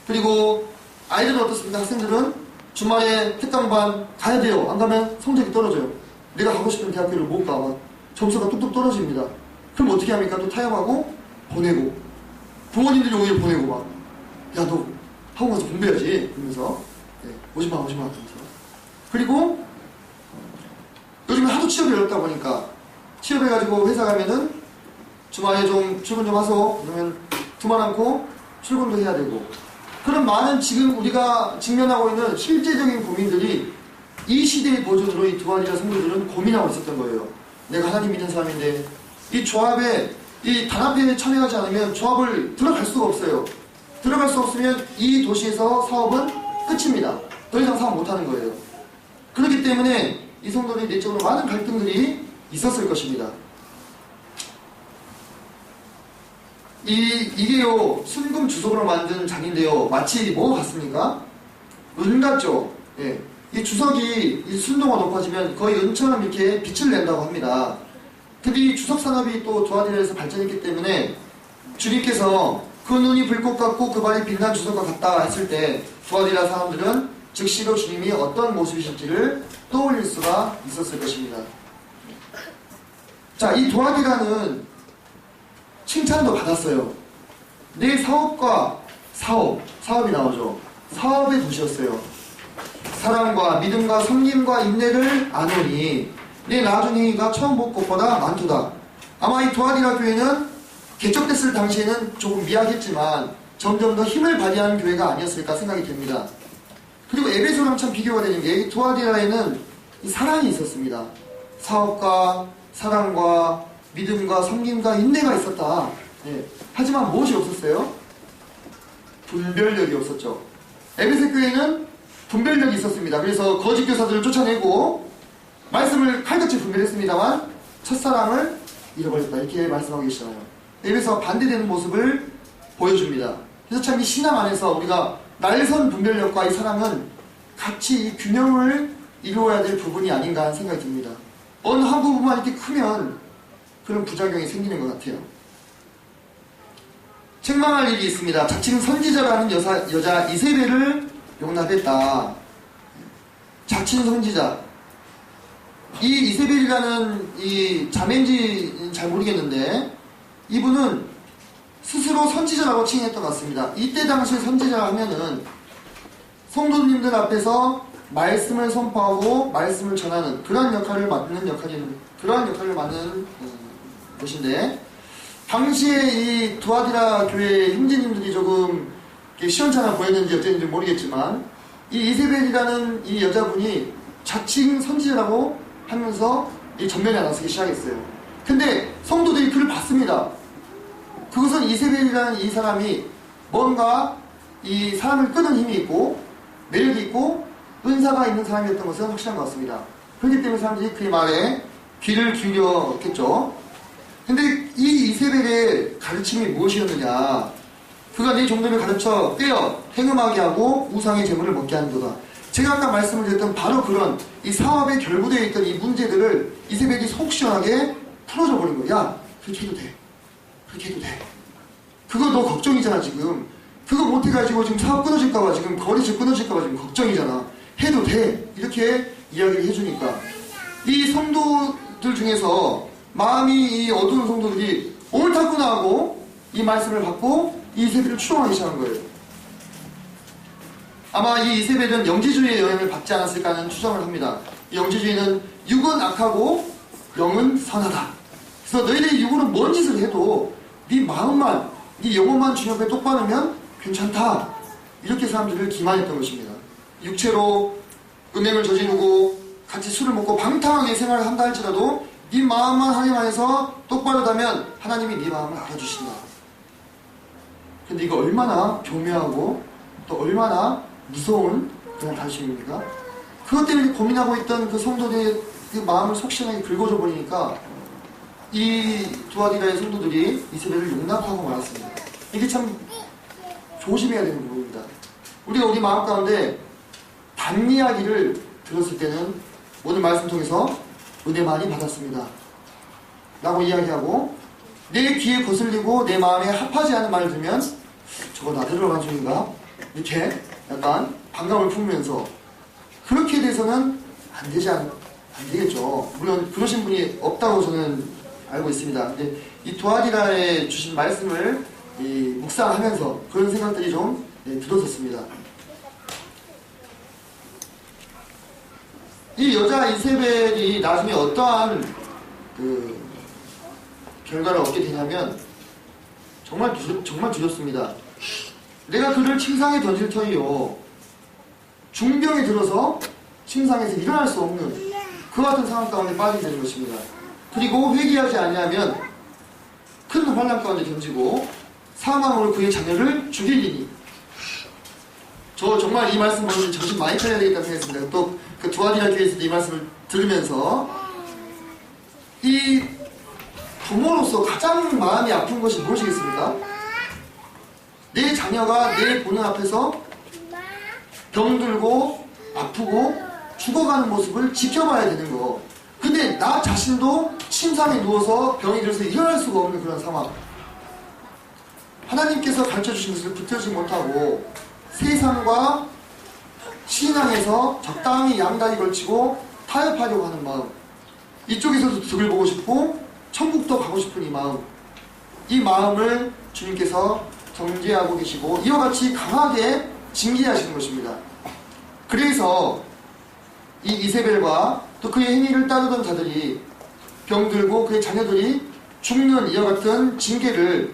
그리고 아이들은 어떻습니까? 학생들은 주말에 특강반 가야 돼요. 안 가면 성적이 떨어져요. 내가 가고 싶은 대학교를 못 가. 막 점수가 뚝뚝 떨어집니다. 그럼 어떻게 합니까? 또 타협하고 보내고, 부모님들이 오히려 보내고 막, 야 너 학원 가서 공부해야지 이러면서, 오지마 하면서. 그리고 요즘에 하도 취업이 어렵다 보니까 취업해가지고 회사 가면은 주말에 좀 출근 좀 하소 그러면 두말 않고 출근도 해야 되고, 그런 많은 지금 우리가 직면하고 있는 실제적인 고민들이 이 시대의 버전으로 이 두아디라 성도들은 고민하고 있었던 거예요. 내가 하나님 믿는 사람인데 이 조합에, 이 단합회에 참여하지 않으면 조합을 들어갈 수가 없어요. 들어갈 수 없으면 이 도시에서 사업은 끝입니다. 더 이상 사업 못하는 거예요. 그렇기 때문에 이 성도들이 내적으로 많은 갈등들이 있었을 것입니다. 이게요, 순금 주석으로 만든 장인데요, 마치 뭐 같습니까? 은 같죠? 예. 이 주석이 이 순도가 높아지면 거의 은처럼 이렇게 빛을 낸다고 합니다. 근데 이 주석 산업이 또 두아디라에서 발전했기 때문에 주님께서 그 눈이 불꽃 같고 그 발이 빛난 주석과 같다 했을 때 두아디라 사람들은 즉시로 주님이 어떤 모습이실지를 떠올릴 수가 있었을 것입니다. 자, 이 두아디라는 칭찬도 받았어요. 내 사업과 사업이 나오죠. 사업의 도시였어요. 사랑과 믿음과 섬김과 인내를 아노니 내 나중 행위가 처음 본 것보다 많도다. 아마 이 두아디라 교회는 개척됐을 당시에는 조금 미약했지만 점점 더 힘을 발휘하는 교회가 아니었을까 생각이 됩니다. 그리고 에베소랑 참 비교가 되는 게 이 두아디라에는 이 사랑이 있었습니다. 사업과 사랑과 믿음과 섬김과 인내가 있었다. 예. 하지만 무엇이 없었어요? 분별력이 없었죠. 에베소 교회는 분별력이 있었습니다. 그래서 거짓 교사들을 쫓아내고 말씀을 칼같이 분별했습니다만 첫사랑을 잃어버렸다. 이렇게 말씀하고 계시잖아요. 에베소와 반대되는 모습을 보여줍니다. 그래서 참 이 신앙 안에서 우리가 날선 분별력과 이 사랑은 같이 이 균형을 이루어야 될 부분이 아닌가 하는 생각이 듭니다. 어느 한 부분만 이렇게 크면 그런 부작용이 생기는 것 같아요. 책망할 일이 있습니다. 자칭 선지자라는 여자 이세벨을 용납했다. 자칭 선지자. 이 이세벨이라는 이 자매인지 잘 모르겠는데 이분은 스스로 선지자라고 칭했던 것 같습니다. 이때 당시에 선지자 하면은 성도님들 앞에서 말씀을 선포하고 말씀을 전하는 그러한 역할을 맡는 것인데, 당시에 이 두아디라 교회 형제님들이 조금 시원찮아 보였는지 어땠는지 모르겠지만, 이 이세벨이라는 이 여자분이 자칭 선지자라고 하면서 이 전면에 나서기 시작했어요. 근데 성도들이 그를 봤습니다. 그것은 이세벨이라는 이 사람이 뭔가 이 사람을 끄는 힘이 있고 매력이 있고 은사가 있는 사람이었던 것은 확실한 것 같습니다. 그렇기 때문에 사람들이 그의 말에 귀를 기울였겠죠. 근데 이 이세벨의 가르침이 무엇이었느냐? 그가 네 종들을 가르쳐 떼어 행음하게 하고 우상의 재물을 먹게 하는도다. 제가 아까 말씀을 드렸던 바로 그런 이 사업에 결부되어 있던 이 문제들을 이세벨이 속 시원하게 풀어줘 버린 거야. 야, 그렇게 해도 돼. 그렇게 해도 돼. 그거 너 걱정이잖아 지금. 그거 못해가지고 지금 사업 끊어질까봐, 지금 거래처 끊어질까봐 지금 걱정이잖아. 해도 돼. 이렇게 이야기를 해주니까 이 성도들 중에서 마음이 이 어두운 성도들이 옳다구나 하고 이 말씀을 받고 이 이세벨을 추종하기 시작한 거예요. 아마 이 이세벨은 영지주의의 영향을 받지 않았을까 하는 추정을 합니다. 이 영지주의는 육은 악하고 영은 선하다. 그래서 너희들이 육으로 뭔 짓을 해도 네 마음만, 네 영혼만 주님 앞에 똑바르면 괜찮다. 이렇게 사람들을 기만했던 것입니다. 육체로 음행을 저지르고 같이 술을 먹고 방탕하게 생활을 한다 할지라도 네 마음만 하나님 안에서 똑바르다면 하나님이 네 마음을 알아주신다. 근데 이거 얼마나 교묘하고 또 얼마나 무서운 그런 가르침입니까? 그것 때문에 고민하고 있던 그 성도들의 그 마음을 속 시원하게 긁어줘 버리니까 이 두아디라의 성도들이 이세벨을 용납하고 말았습니다. 이게 참 조심해야 되는 부분입니다. 우리가 우리 마음 가운데 단 이야기를 들었을 때는 오늘 말씀 통해서 은혜 많이 받았습니다 라고 이야기하고, 내 귀에 거슬리고 내 마음에 합하지 않은 말을 들으면 저거 나대로 하는 중인가? 이렇게 약간 반감을 품으면서, 그렇게 돼서는 안 되겠죠. 물론 그러신 분이 없다고 저는 알고 있습니다. 근데 이 두아디라에 주신 말씀을 묵상하면서 그런 생각들이 좀 들었었습니다. 이 여자 이세벨이 나중에 어떠한 그 결과를 얻게 되냐면 정말 두렵습니다. 내가 그를 침상에 던질 터이요, 중병에 들어서 침상에서 일어날 수 없는 그와 같은 상황 가운데 빠지게 되는 것입니다. 그리고 회개하지 아니하면 큰 환난 가운데 던지고 사망으로 그의 자녀를 죽이리니. 저 정말 이 말씀 보면 정신 많이 차려야 되겠다는 생각했습니다. 또 그 두아디라 교회에서도 이 말씀을 들으면서 이 부모로서 가장 마음이 아픈 것이 무엇이겠습니까? 내 자녀가 내 보는 앞에서 병들고 아프고 죽어가는 모습을 지켜봐야 되는 거. 근데 나 자신도 침상에 누워서 병이 들어서 일어날 수가 없는 그런 상황. 하나님께서 가르쳐주신 것을 붙들지 못하고 세상과 신앙에서 적당히 양다리 걸치고 타협하려고 하는 마음, 이쪽에서도 득을 보고 싶고 천국도 가고 싶은 이 마음, 이 마음을 주님께서 경계하고 계시고 이와 같이 강하게 징계하시는 것입니다. 그래서 이 이세벨과 또 그의 행위를 따르던 자들이 병들고 그의 자녀들이 죽는 이와 같은 징계를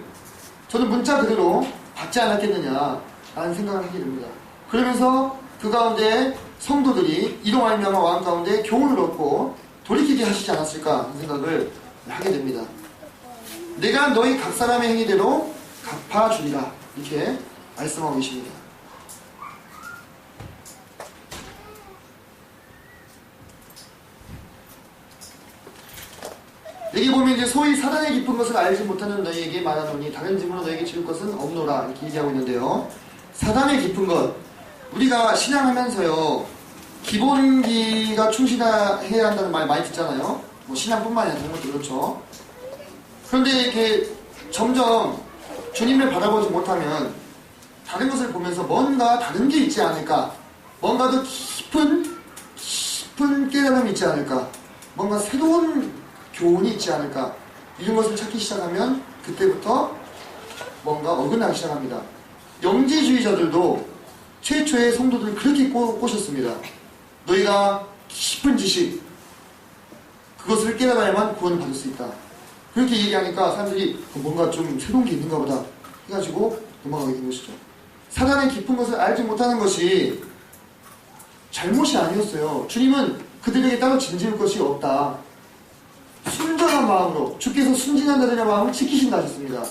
저는 문자 그대로 받지 않았겠느냐라는 생각을 하게 됩니다. 그러면서 그 가운데 성도들이 이로 말미암아 마음 가운데 교훈을 얻고 돌이키게 하시지 않았을까 하는 생각을 하게 됩니다. 내가 너희 각 사람의 행위대로 갚아주리라, 이렇게 말씀하고 계십니다. 여기 보면 이제 소위 사단의 깊은 것을 알지 못하는 너희에게 말하노니 다른 짐으로 너희에게 지을 것은 없노라, 이렇게 얘기하고 있는데요. 사단의 깊은 것, 우리가 신앙하면서요 기본기가 충실해야 한다는 말 많이 듣잖아요. 뭐 신앙뿐만 아니라 다른 것도 그렇죠. 그런데 이렇게 점점 주님을 바라보지 못하면 다른 것을 보면서 뭔가 다른 게 있지 않을까, 뭔가 더 깊은 깨달음이 있지 않을까, 뭔가 새로운 교훈이 있지 않을까, 이런 것을 찾기 시작하면 그때부터 뭔가 어긋나기 시작합니다. 영지주의자들도 최초의 성도들을 그렇게 꼬셨습니다. 너희가 깊은 지식, 그것을 깨달아야만 구원을 받을 수 있다. 그렇게 얘기하니까 사람들이 뭔가 좀 새로운 게 있는가 보다 해가지고 넘어가게 된 것이죠. 사단의 깊은 것을 알지 못하는 것이 잘못이 아니었어요. 주님은 그들에게 따로 진지할 것이 없다. 순전한 마음으로 주께서 순진한 자들의 마음을 지키신다 하셨습니다.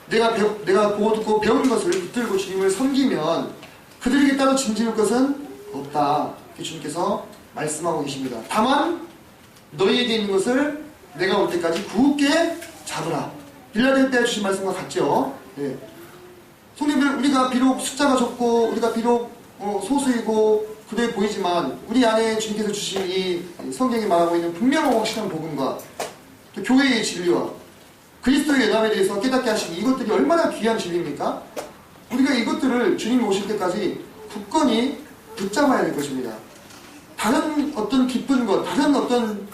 내가 보고 듣고 배운 것을 붙들고 주님을 섬기면 그들에게 따로 진지할 것은 없다. 주님께서 말씀하고 계십니다. 다만 너희에게 있는 것을 내가 올 때까지 굳게 잡으라. 빌라델피아에 주신 말씀과 같죠. 네. 성도님들, 우리가 비록 숫자가 적고 우리가 비록 소수이고 그래 보이지만 우리 안에 주님께서 주신 이 성경이 말하고 있는 분명하고 확실한 복음과 또 교회의 진리와 그리스도의 연합에 대해서 깨닫게 하신 이것들이 얼마나 귀한 진리입니까? 우리가 이것들을 주님이 오실 때까지 굳건히 붙잡아야 될 것입니다. 다른 어떤 기쁜 것, 다른 어떤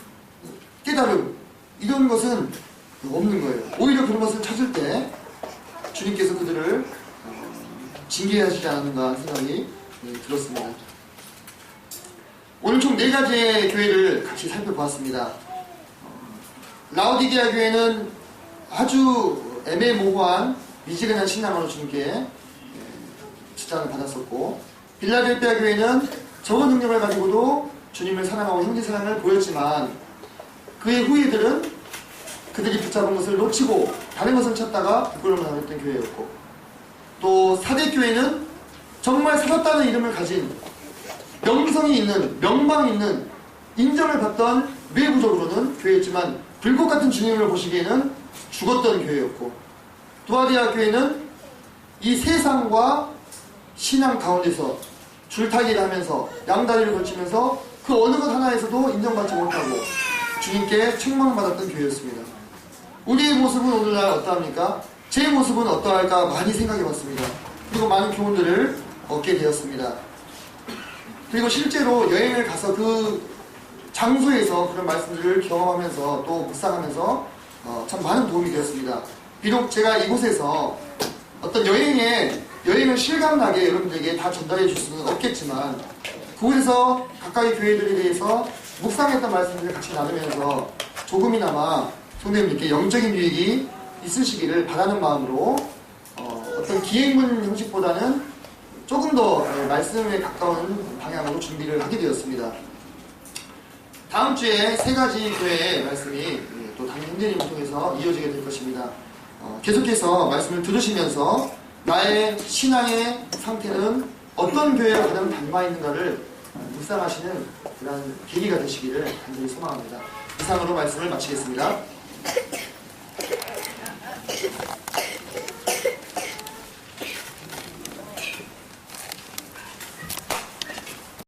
깨달음 이런 것은 없는 거예요. 오히려 그런 것을 찾을 때 주님께서 그들을 징계하시지 않았는가 하는 생각이 들었습니다. 오늘 총 4가지의 교회를 같이 살펴보았습니다. 라오디게아 교회는 아주 애매모호한 미지근한 신앙으로 주님께 지장을 받았었고, 빌라델피아 교회는 적은 능력을 가지고도 주님을 사랑하고 형제 사랑을 보였지만 그의 후예들은 그들이 붙잡은 것을 놓치고 다른 것을 찾다가 부끄러움을 당했던 교회였고, 또 사대교회는 정말 살았다는 이름을 가진 명성이 있는, 명망이 있는, 인정을 받던 외부적으로는 교회였지만 불꽃 같은 주님을 보시기에는 죽었던 교회였고, 두아디아 교회는 이 세상과 신앙 가운데서 줄타기를 하면서 양다리를 걸치면서 그 어느 것 하나에서도 인정받지 못하고 주님께 책망받았던 교회였습니다. 우리의 모습은 오늘날 어떠합니까? 제 모습은 어떠할까 많이 생각해봤습니다. 그리고 많은 교훈들을 얻게 되었습니다. 그리고 실제로 여행을 가서 그 장소에서 그런 말씀들을 경험하면서 또 묵상하면서 참 많은 도움이 되었습니다. 비록 제가 이곳에서 어떤 여행을 실감나게 여러분들에게 다 전달해 줄 수는 없겠지만 그곳에서 각각의 교회들에 대해서 묵상했던 말씀들을 같이 나누면서 조금이나마 성도님들께 영적인 유익이 있으시기를 바라는 마음으로 어떤 기행문 형식보다는 조금 더 말씀에 가까운 방향으로 준비를 하게 되었습니다. 다음 주에 3가지 교회의 말씀이 또 담임 형제님을 통해서 이어지게 될 것입니다. 계속해서 말씀을 들으시면서 나의 신앙의 상태는 어떤 교회와 가장 닮아 있는가를 묵상하시는 그런 계기가 되시기를 간절히 소망합니다. 이상으로 말씀을 마치겠습니다.